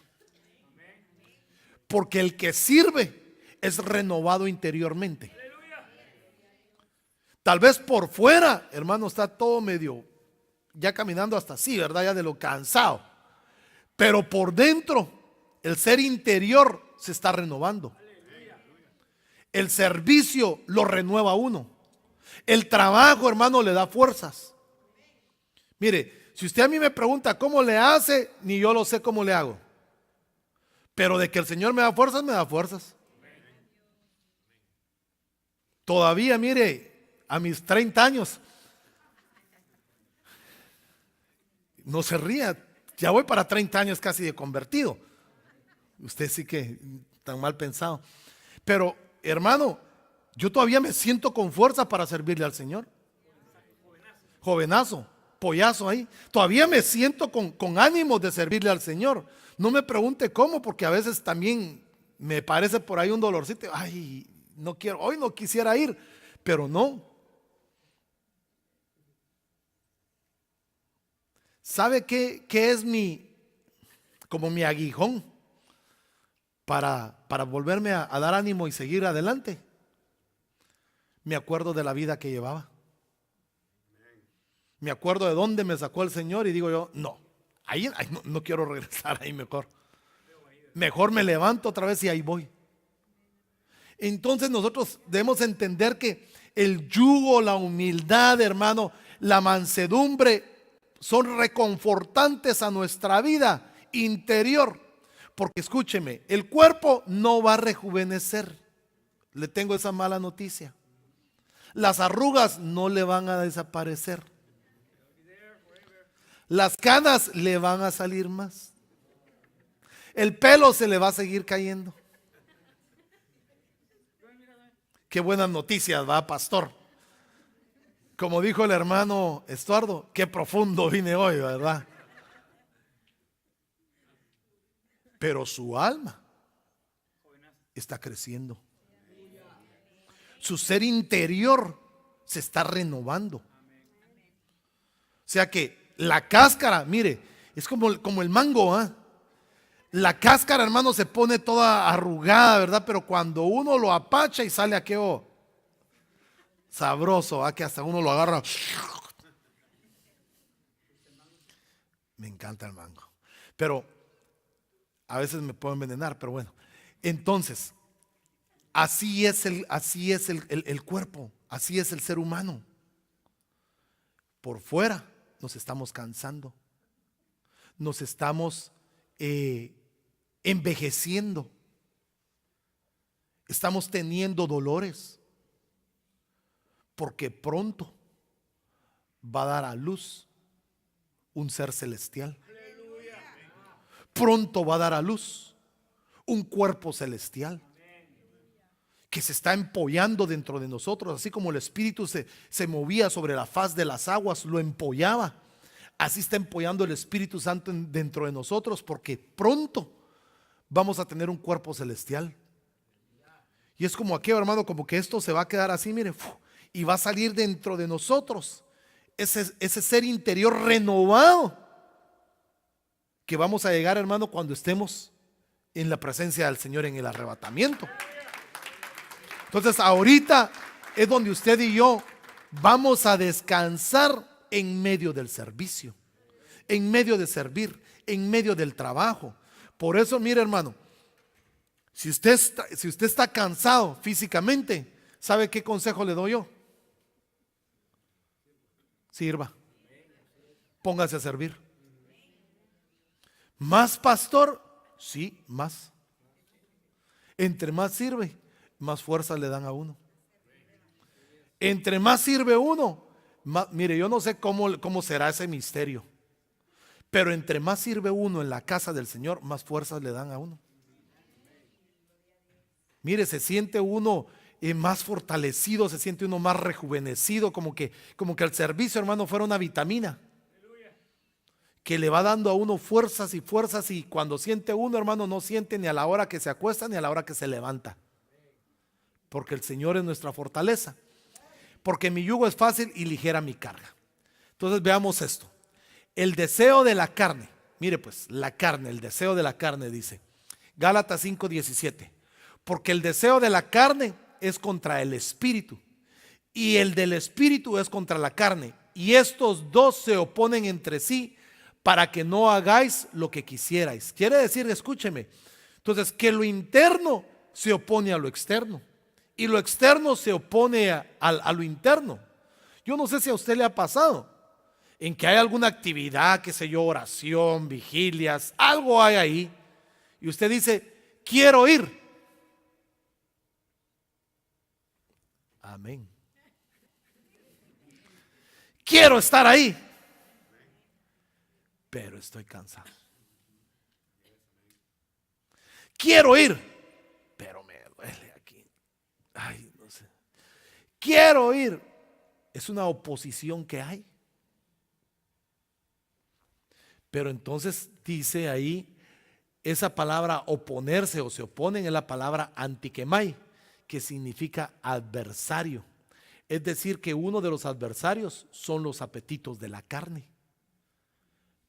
Porque el que sirve es renovado interiormente. Tal vez por fuera, hermano, está todo medio, ya caminando hasta así, ¿verdad? Ya de lo cansado. Pero por dentro, el ser interior se está renovando. El servicio lo renueva a uno. El trabajo, hermano, le da fuerzas. Mire, si usted a mí me pregunta cómo le hace, ni yo lo sé cómo le hago. Pero de que el Señor me da fuerzas, me da fuerzas. Todavía, mire, a mis 30 años, no se ría, ya voy para 30 años casi de convertido. Usted sí que tan mal pensado. Pero hermano, yo todavía me siento con fuerza para servirle al Señor. Jovenazo, pollazo ahí. Todavía me siento con ánimos de servirle al Señor. No me pregunte cómo, porque a veces también me parece por ahí un dolorcito. Ay, no quiero, hoy no quisiera ir, pero no. ¿Sabe qué es como mi aguijón para volverme a dar ánimo y seguir adelante? Me acuerdo de la vida que llevaba. Me acuerdo de dónde me sacó el Señor y digo yo, no, ahí no quiero regresar ahí mejor. Mejor me levanto otra vez y ahí voy. Entonces nosotros debemos entender que el yugo, la humildad, hermano, la mansedumbre son reconfortantes a nuestra vida interior. Porque escúcheme, el cuerpo no va a rejuvenecer. Le tengo esa mala noticia. Las arrugas no le van a desaparecer. Las canas le van a salir más. El pelo se le va a seguir cayendo. Qué buenas noticias, va, pastor. Como dijo el hermano Estuardo, qué profundo vine hoy, ¿verdad? Pero su alma está creciendo. Su ser interior se está renovando. O sea que la cáscara, mire, es como el mango, ¿ah? La cáscara, hermano, se pone toda arrugada, ¿verdad? Pero cuando uno lo apacha y sale aquello sabroso, ¿ah? Que hasta uno lo agarra. Me encanta el mango. Pero a veces me puedo envenenar, pero bueno. Entonces, así es el cuerpo, así es el ser humano. Por fuera nos estamos cansando, nos estamos envejeciendo, estamos teniendo dolores, porque pronto va a dar a luz un ser celestial. Pronto va a dar a luz un cuerpo celestial que se está empollando dentro de nosotros, así como el Espíritu se movía sobre la faz de las aguas, lo empollaba. Así está empollando el Espíritu Santo dentro de nosotros, porque pronto vamos a tener un cuerpo celestial. Y es como aquello, hermano, como que esto se va a quedar así, mire, y va a salir dentro de nosotros ese ser interior renovado, que vamos a llegar, hermano, cuando estemos en la presencia del Señor en el arrebatamiento. Entonces ahorita es donde usted y yo vamos a descansar en medio del servicio, en medio de servir, en medio del trabajo. Por eso, mire, hermano, si usted está cansado físicamente, ¿sabe qué consejo le doy yo? Sirva, póngase a servir. ¿Más pastor? Sí, más. Entre más sirve, más fuerza le dan a uno. Entre más sirve uno, más, mire, yo no sé cómo será ese misterio, pero entre más sirve uno en la casa del Señor, más fuerzas le dan a uno. Mire, se siente uno más fortalecido, se siente uno más rejuvenecido, como que el servicio, hermano, fuera una vitamina que le va dando a uno fuerzas y fuerzas, y cuando siente uno, hermano, no siente ni a la hora que se acuesta ni a la hora que se levanta, porque el Señor es nuestra fortaleza. Porque mi yugo es fácil y ligera mi carga. Entonces veamos esto. El deseo de la carne, mire pues, la carne, el deseo de la carne, dice Gálatas 5:17, porque el deseo de la carne es contra el espíritu, y el del espíritu es contra la carne, y estos dos se oponen entre sí, para que no hagáis lo que quisierais. Quiere decir, escúcheme, entonces, que lo interno se opone a lo externo, y lo externo se opone a lo interno. Yo no sé si a usted le ha pasado en que hay alguna actividad, qué sé yo, oración, vigilias, algo hay ahí, y usted dice, quiero ir. Amén. Quiero estar ahí, pero estoy cansado. Quiero ir, pero me duele aquí. Ay, no sé. Quiero ir. Es una oposición que hay. Pero entonces dice ahí, esa palabra oponerse o se oponen es la palabra antikemai, que significa adversario. Es decir, que uno de los adversarios son los apetitos de la carne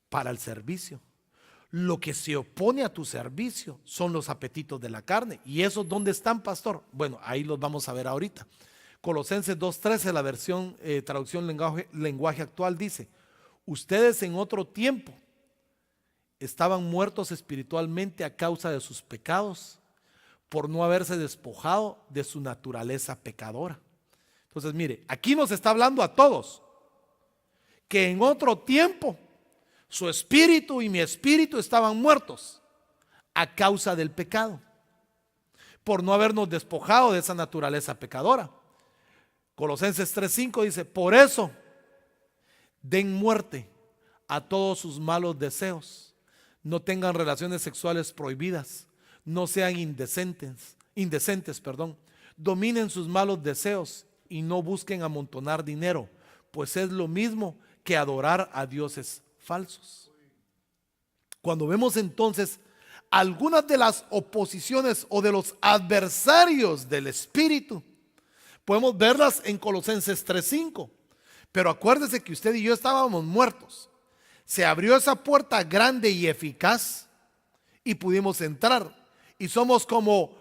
para el servicio. Lo que se opone a tu servicio son los apetitos de la carne. ¿Y esos dónde están, pastor? Bueno, ahí los vamos a ver ahorita. Colosenses 2:13, la versión traducción lenguaje actual, dice: ustedes en otro tiempo estaban muertos espiritualmente a causa de sus pecados, por no haberse despojado de su naturaleza pecadora. Entonces, mire, aquí nos está hablando a todos que en otro tiempo su espíritu y mi espíritu estaban muertos a causa del pecado, por no habernos despojado de esa naturaleza pecadora. Colosenses 3:5 dice: por eso den muerte a todos sus malos deseos, no tengan relaciones sexuales prohibidas, no sean indecentes, dominen sus malos deseos y no busquen amontonar dinero, pues es lo mismo que adorar a dioses falsos. Cuando vemos entonces algunas de las oposiciones o de los adversarios del espíritu, Podemos verlas en Colosenses 3:5. Pero acuérdese que usted y yo estábamos muertos. Se abrió esa puerta grande y eficaz y pudimos entrar. Y somos como,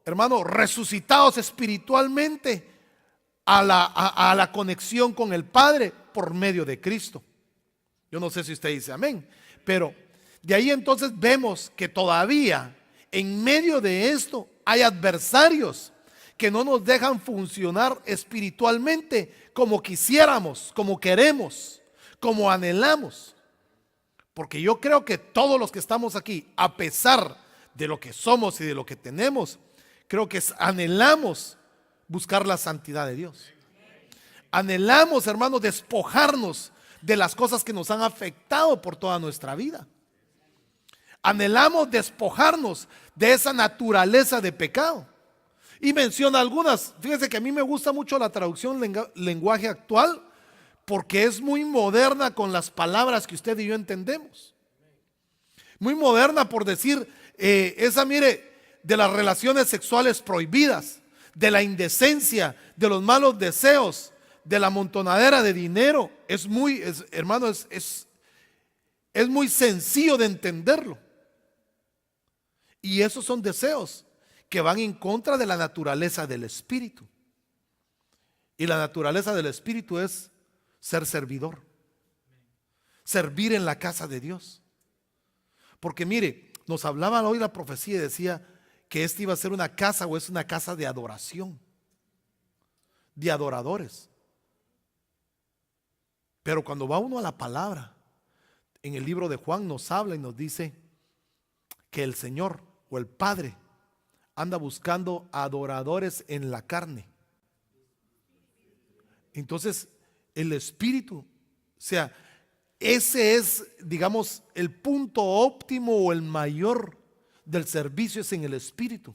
hermano, resucitados espiritualmente a la conexión con el Padre por medio de Cristo. Yo no sé si usted dice amén, pero de ahí entonces vemos que todavía en medio de esto hay adversarios que no nos dejan funcionar espiritualmente como quisiéramos, como queremos, como anhelamos. Porque yo creo que todos los que estamos aquí, a pesar de lo que somos y de lo que tenemos, creo que anhelamos buscar la santidad de Dios. Anhelamos, hermanos, despojarnos de las cosas que nos han afectado por toda nuestra vida. Anhelamos despojarnos de esa naturaleza de pecado. Y menciona algunas. Fíjense que a mí me gusta mucho la traducción lenguaje actual, porque es muy moderna con las palabras que usted y yo entendemos. Muy moderna por decir, mire, de las relaciones sexuales prohibidas, de la indecencia, de los malos deseos, de la montonadera de dinero. Hermano, es muy sencillo de entenderlo. Y esos son deseos que van en contra de la naturaleza del espíritu. Y la naturaleza del espíritu es ser servidor, servir en la casa de Dios. Porque mire, nos hablaba hoy la profecía y decía que esta iba a ser una casa, o es una casa de adoración, de adoradores. Pero cuando va uno a la palabra, en el libro de Juan nos habla y nos dice que el Señor o el Padre anda buscando adoradores en la carne. Entonces el espíritu, o sea, ese es, digamos, el punto óptimo o el mayor del servicio, es en el espíritu.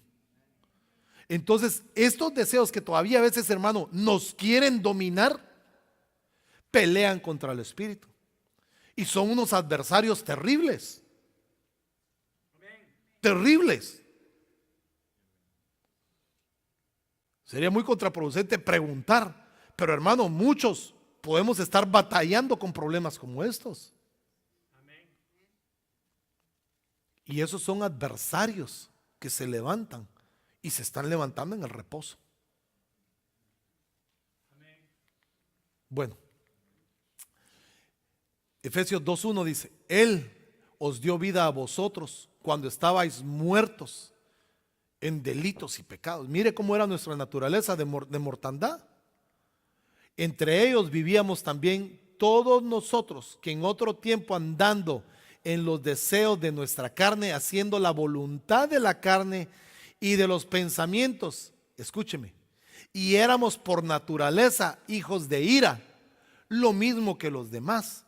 Entonces estos deseos que todavía a veces, hermano, nos quieren dominar, pelean contra el espíritu y son unos adversarios terribles. Terribles. Sería muy contraproducente preguntar, pero hermano, muchos podemos estar batallando con problemas como estos. Y esos son adversarios que se levantan y se están levantando en el reposo. Bueno, Efesios 2:1 dice: Él os dio vida a vosotros cuando estabais muertos en delitos y pecados. Mire cómo era nuestra naturaleza de mortandad. Entre ellos vivíamos también todos nosotros, que en otro tiempo, andando en los deseos de nuestra carne, haciendo la voluntad de la carne y de los pensamientos, escúcheme, y éramos por naturaleza hijos de ira, lo mismo que los demás.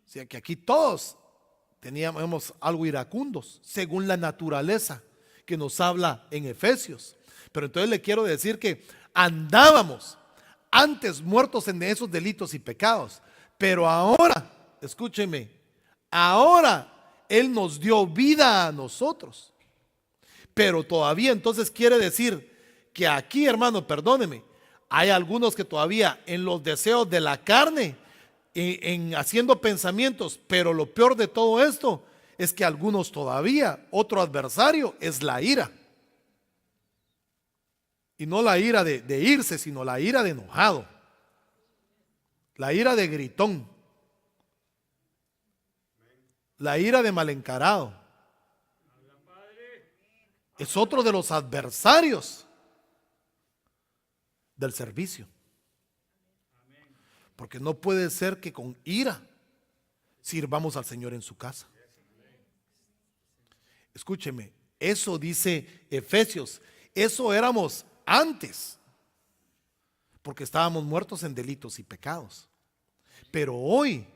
O sea que aquí todos teníamos algo iracundos, según la naturaleza que nos habla en Efesios. Pero entonces le quiero decir que andábamos antes muertos en esos delitos y pecados, pero ahora, escúcheme, ahora Él nos dio vida a nosotros. Pero todavía entonces quiere decir que aquí, hermano, perdóneme, hay algunos que todavía en los deseos de la carne, en haciendo pensamientos, pero lo peor de todo esto es que algunos todavía, otro adversario es la ira. Y no la ira de irse, sino la ira de enojado, la ira de gritón, la ira de mal encarado. Es otro de los adversarios del servicio. Porque no puede ser que con ira sirvamos al Señor en su casa. Escúcheme, eso dice Efesios, eso éramos antes, porque estábamos muertos en delitos y pecados. Pero hoy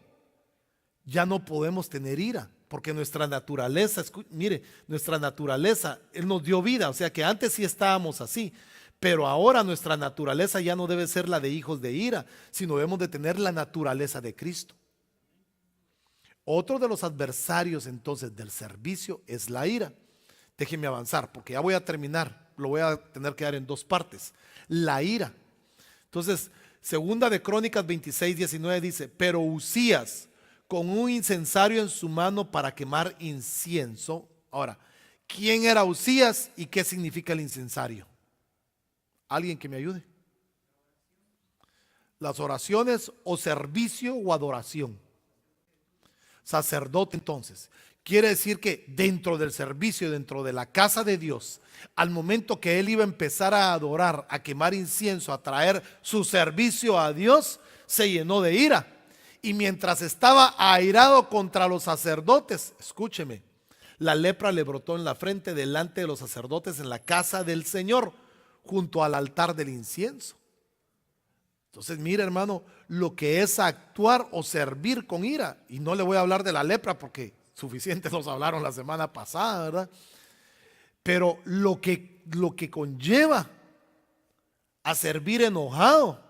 ya no podemos tener ira, porque nuestra naturaleza, mire, nuestra naturaleza, Él nos dio vida, o sea que antes sí estábamos así, pero ahora nuestra naturaleza ya no debe ser la de hijos de ira, sino debemos de tener la naturaleza de Cristo. Otro de los adversarios entonces del servicio es la ira. Déjenme avanzar porque ya voy a terminar, lo voy a tener que dar en dos partes. La ira. Entonces, segunda de Crónicas 26:19 dice: pero Uzías, con un incensario en su mano para quemar incienso. Ahora, ¿quién era Uzías y qué significa el incensario? ¿Alguien que me ayude? Las oraciones o servicio o adoración. Sacerdote, entonces, quiere decir que dentro del servicio, dentro de la casa de Dios, al momento que él iba a empezar a adorar, a quemar incienso, a traer su servicio a Dios, se llenó de ira. Y mientras estaba airado contra los sacerdotes, escúcheme, la lepra le brotó en la frente delante de los sacerdotes en la casa del Señor, junto al altar del incienso. Entonces, mira, hermano, lo que es actuar o servir con ira. Y no le voy a hablar de la lepra porque suficiente nos hablaron la semana pasada, ¿verdad? Pero lo que conlleva a servir enojado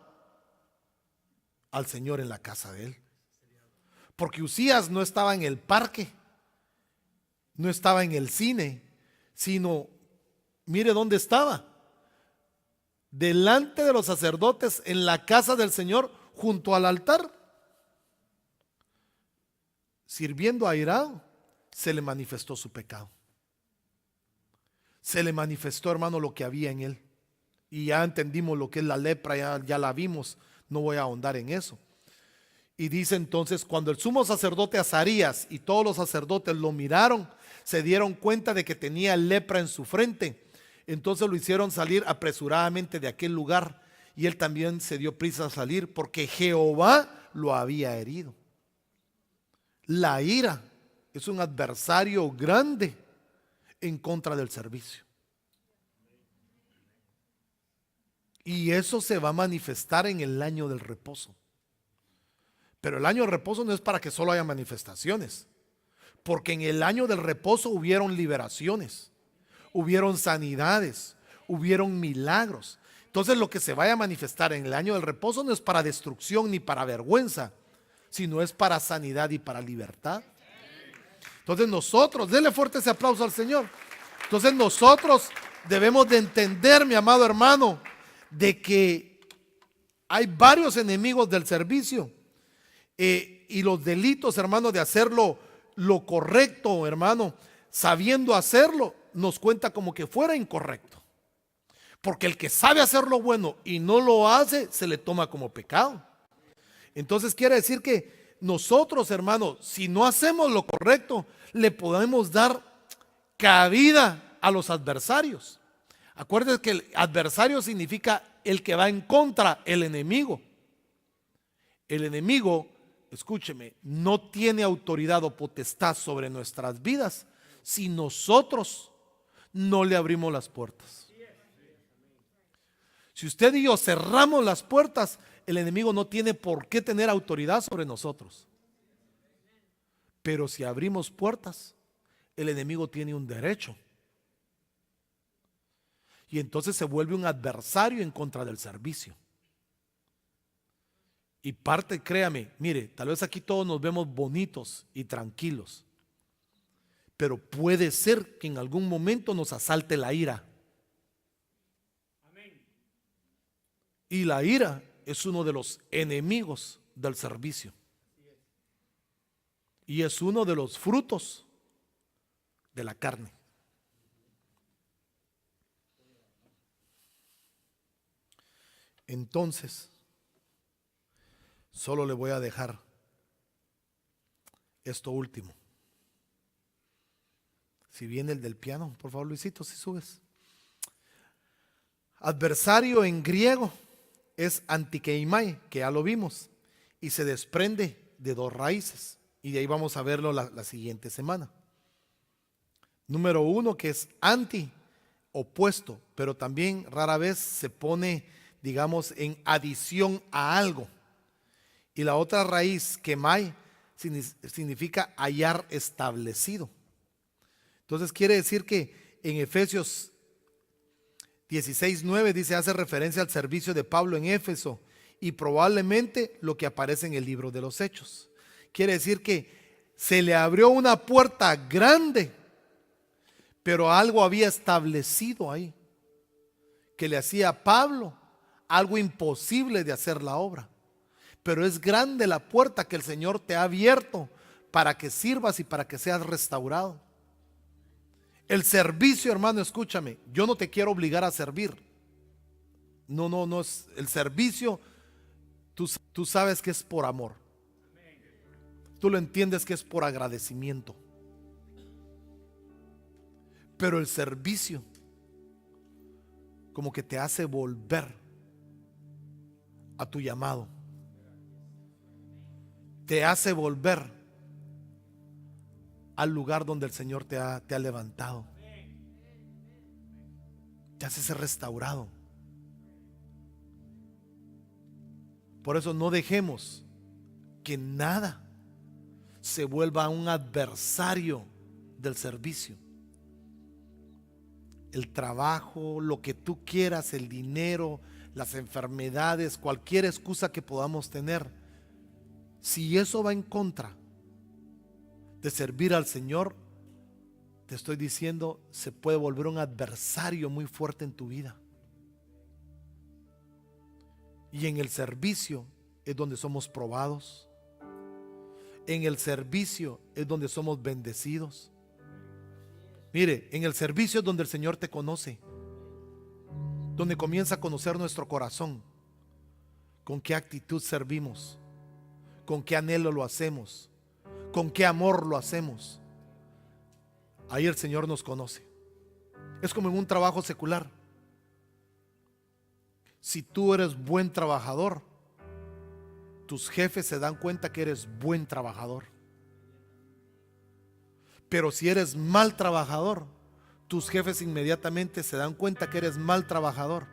al Señor en la casa de él. Porque Uzías no estaba en el parque, no estaba en el cine, sino, mire dónde estaba. Delante de los sacerdotes en la casa del Señor, junto al altar, sirviendo airado, se le manifestó su pecado. Se le manifestó, hermano, lo que había en él. Y ya entendimos lo que es la lepra, ya la vimos, no voy a ahondar en eso. Y dice entonces, cuando el sumo sacerdote Azarías y todos los sacerdotes lo miraron, se dieron cuenta de que tenía lepra en su frente. Entonces lo hicieron salir apresuradamente de aquel lugar, y él también se dio prisa a salir porque Jehová lo había herido. La ira es un adversario grande en contra del servicio. Y eso se va a manifestar en el año del reposo. Pero el año del reposo no es para que solo haya manifestaciones, porque en el año del reposo hubieron liberaciones, hubieron sanidades, hubieron milagros. Entonces lo que se vaya a manifestar en el año del reposo no es para destrucción ni para vergüenza, sino es para sanidad y para libertad. Entonces nosotros, denle fuerte ese aplauso al Señor. Entonces nosotros debemos de entender, mi amado hermano, de que hay varios enemigos del servicio, y los delitos, hermano, de hacerlo lo correcto, hermano, sabiendo hacerlo, nos cuenta como que fuera incorrecto. Porque el que sabe hacer lo bueno y no lo hace, se le toma como pecado. Entonces quiere decir que nosotros, hermano, si no hacemos lo correcto, le podemos dar cabida a los adversarios. Acuérdense que el adversario significa el que va en contra, el enemigo. El enemigo, escúcheme, no tiene autoridad o potestad sobre nuestras vidas si nosotros no le abrimos las puertas. Si usted y yo cerramos las puertas, el enemigo no tiene por qué tener autoridad sobre nosotros. Pero si abrimos puertas, el enemigo tiene un derecho. Y entonces se vuelve un adversario en contra del servicio. Y parte, créame, mire, tal vez aquí todos nos vemos bonitos y tranquilos, pero puede ser que en algún momento nos asalte la ira. Y la ira es uno de los enemigos del servicio. Y es uno de los frutos de la carne. Entonces, solo le voy a dejar esto último. Si viene el del piano, por favor, Luisito, si subes. Adversario en griego es antikeimai, que ya lo vimos, y se desprende de dos raíces. Y de ahí vamos a verlo la siguiente semana. Número 1, que es anti, opuesto, pero también rara vez se pone, digamos, en adición a algo. Y la otra raíz, kemai, significa hallar establecido. Entonces quiere decir que en Efesios 16:9 dice, hace referencia al servicio de Pablo en Éfeso y probablemente lo que aparece en el libro de los Hechos. Quiere decir que se le abrió una puerta grande, pero algo había establecido ahí que le hacía a Pablo algo imposible de hacer la obra. Pero es grande la puerta que el Señor te ha abierto para que sirvas y para que seas restaurado. El servicio, hermano, escúchame, yo no te quiero obligar a servir. No es el servicio. Tú sabes que es por amor. Tú lo entiendes que es por agradecimiento. Pero el servicio como que te hace volver a tu llamado. Te hace volver al lugar donde el Señor te ha levantado. Te hace ser restaurado. Por eso no dejemos que nada se vuelva un adversario del servicio. El trabajo, lo que tú quieras, el dinero, las enfermedades, cualquier excusa que podamos tener, si eso va en contra de servir al Señor, te estoy diciendo, se puede volver un adversario muy fuerte en tu vida. Y en el servicio es donde somos probados. En el servicio es donde somos bendecidos. Mire, en el servicio es donde el Señor te conoce, donde comienza a conocer nuestro corazón, con qué actitud servimos, con qué anhelo lo hacemos, con qué amor lo hacemos. Ahí el Señor nos conoce. Es como en un trabajo secular. Si tú eres buen trabajador, tus jefes se dan cuenta que eres buen trabajador. Pero si eres mal trabajador, tus jefes inmediatamente se dan cuenta que eres mal trabajador.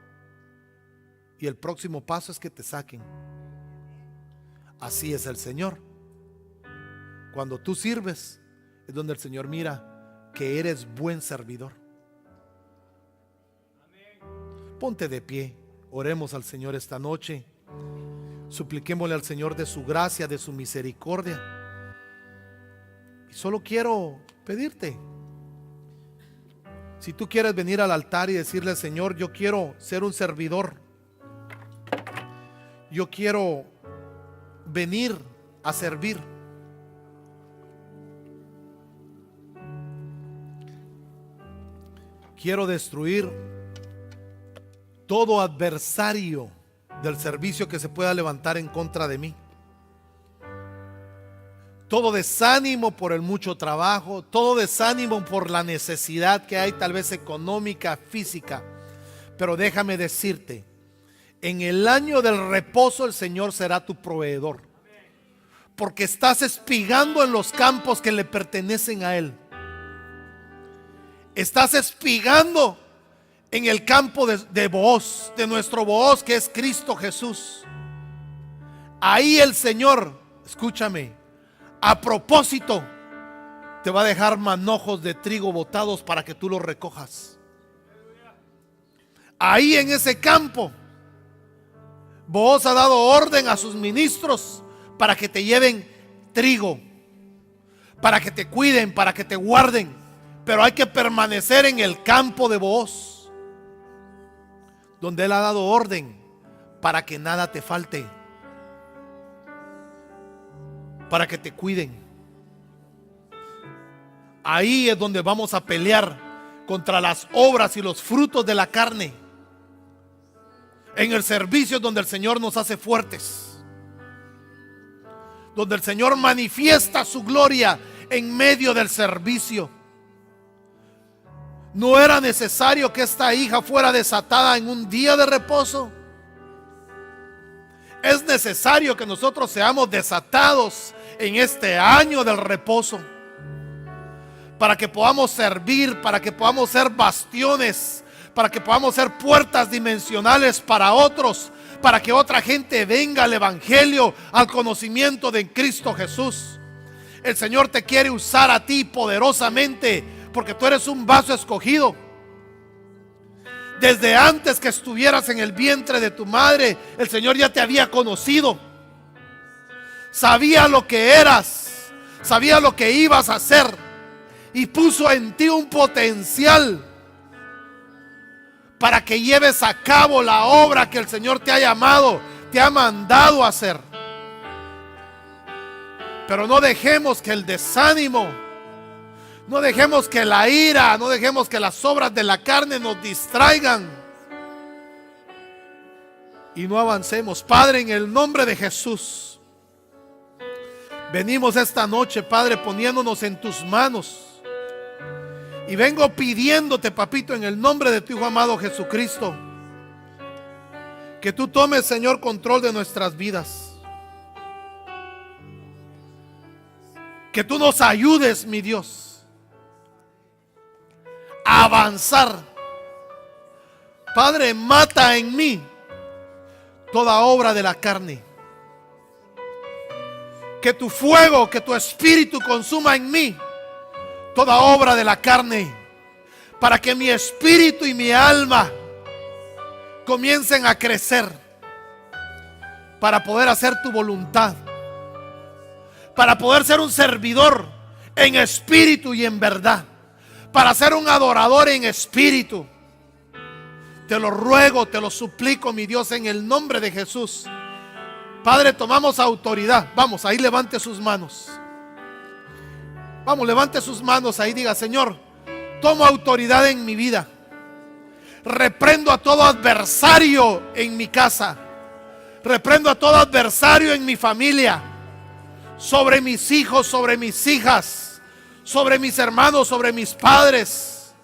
Y el próximo paso es que te saquen. Así es el Señor. Cuando tú sirves, es donde el Señor mira que eres buen servidor. Ponte de pie, oremos al Señor esta noche. Supliquémosle al Señor de su gracia, de su misericordia. Y solo quiero pedirte, si tú quieres venir al altar y decirle: Señor, yo quiero ser un servidor, yo quiero venir a servir. Quiero destruir todo adversario del servicio que se pueda levantar en contra de mí. Todo desánimo por el mucho trabajo, todo desánimo por la necesidad que hay, tal vez económica, física. Pero déjame decirte, en el año del reposo el Señor será tu proveedor, porque estás espigando en los campos que le pertenecen a Él. Estás espigando en el campo de Booz, de nuestro Booz, que es Cristo Jesús. Ahí el Señor, escúchame, a propósito te va a dejar manojos de trigo botados para que tú los recojas. Ahí en ese campo Booz ha dado orden a sus ministros para que te lleven trigo, para que te cuiden, para que te guarden. Pero hay que permanecer en el campo de Booz, donde Él ha dado orden para que nada te falte, para que te cuiden. Ahí es donde vamos a pelear contra las obras y los frutos de la carne. En el servicio es donde el Señor nos hace fuertes, donde el Señor manifiesta su gloria en medio del servicio. ¿No era necesario que esta hija fuera desatada en un día de reposo? Es necesario que nosotros seamos desatados en este año del reposo, para que podamos servir, para que podamos ser bastiones, para que podamos ser puertas dimensionales para otros, para que otra gente venga al evangelio, al conocimiento de Cristo Jesús. El Señor te quiere usar a ti poderosamente, porque tú eres un vaso escogido. Desde antes que estuvieras en el vientre de tu madre, el Señor ya te había conocido. Sabía lo que eras, sabía lo que ibas a hacer, y puso en ti un potencial para que lleves a cabo la obra que el Señor te ha llamado, te ha mandado a hacer. Pero no dejemos que el desánimo, no dejemos que la ira, no dejemos que las obras de la carne nos distraigan y no avancemos. Padre, en el nombre de Jesús, venimos esta noche, Padre, poniéndonos en tus manos. Y vengo pidiéndote, papito, en el nombre de tu Hijo amado Jesucristo, que tú tomes, Señor, control de nuestras vidas. Que tú nos ayudes, mi Dios, a avanzar. Padre, mata en mí toda obra de la carne. Que tu fuego, que tu espíritu consuma en mí toda obra de la carne, para que mi espíritu y mi alma comiencen a crecer, para poder hacer tu voluntad, para poder ser un servidor en espíritu y en verdad, para ser un adorador en espíritu. Te lo ruego, te lo suplico, mi Dios, en el nombre de Jesús. Padre, tomamos autoridad. Vamos, ahí levante sus manos. Vamos, levante sus manos ahí, diga: Señor, tomo autoridad en mi vida. Reprendo a todo adversario en mi casa. Reprendo a todo adversario en mi familia, sobre mis hijos, sobre mis hijas, sobre mis hermanos, sobre mis padres.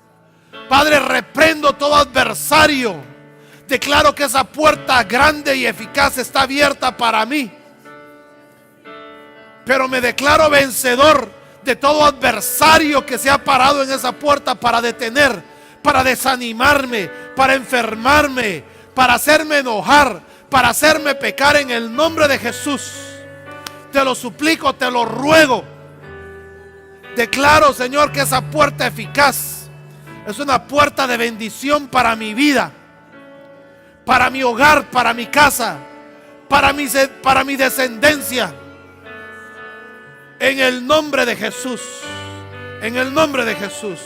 Padre, reprendo todo adversario. Declaro que esa puerta grande y eficaz está abierta para mí. Pero me declaro vencedor de todo adversario que se ha parado en esa puerta para detener, para desanimarme, para enfermarme, para hacerme enojar, para hacerme pecar. En el nombre de Jesús te lo suplico, te lo ruego. Declaro, Señor, que esa puerta eficaz es una puerta de bendición para mi vida, para mi hogar, para mi casa, para mi descendencia. En el nombre de Jesús, en el nombre de Jesús.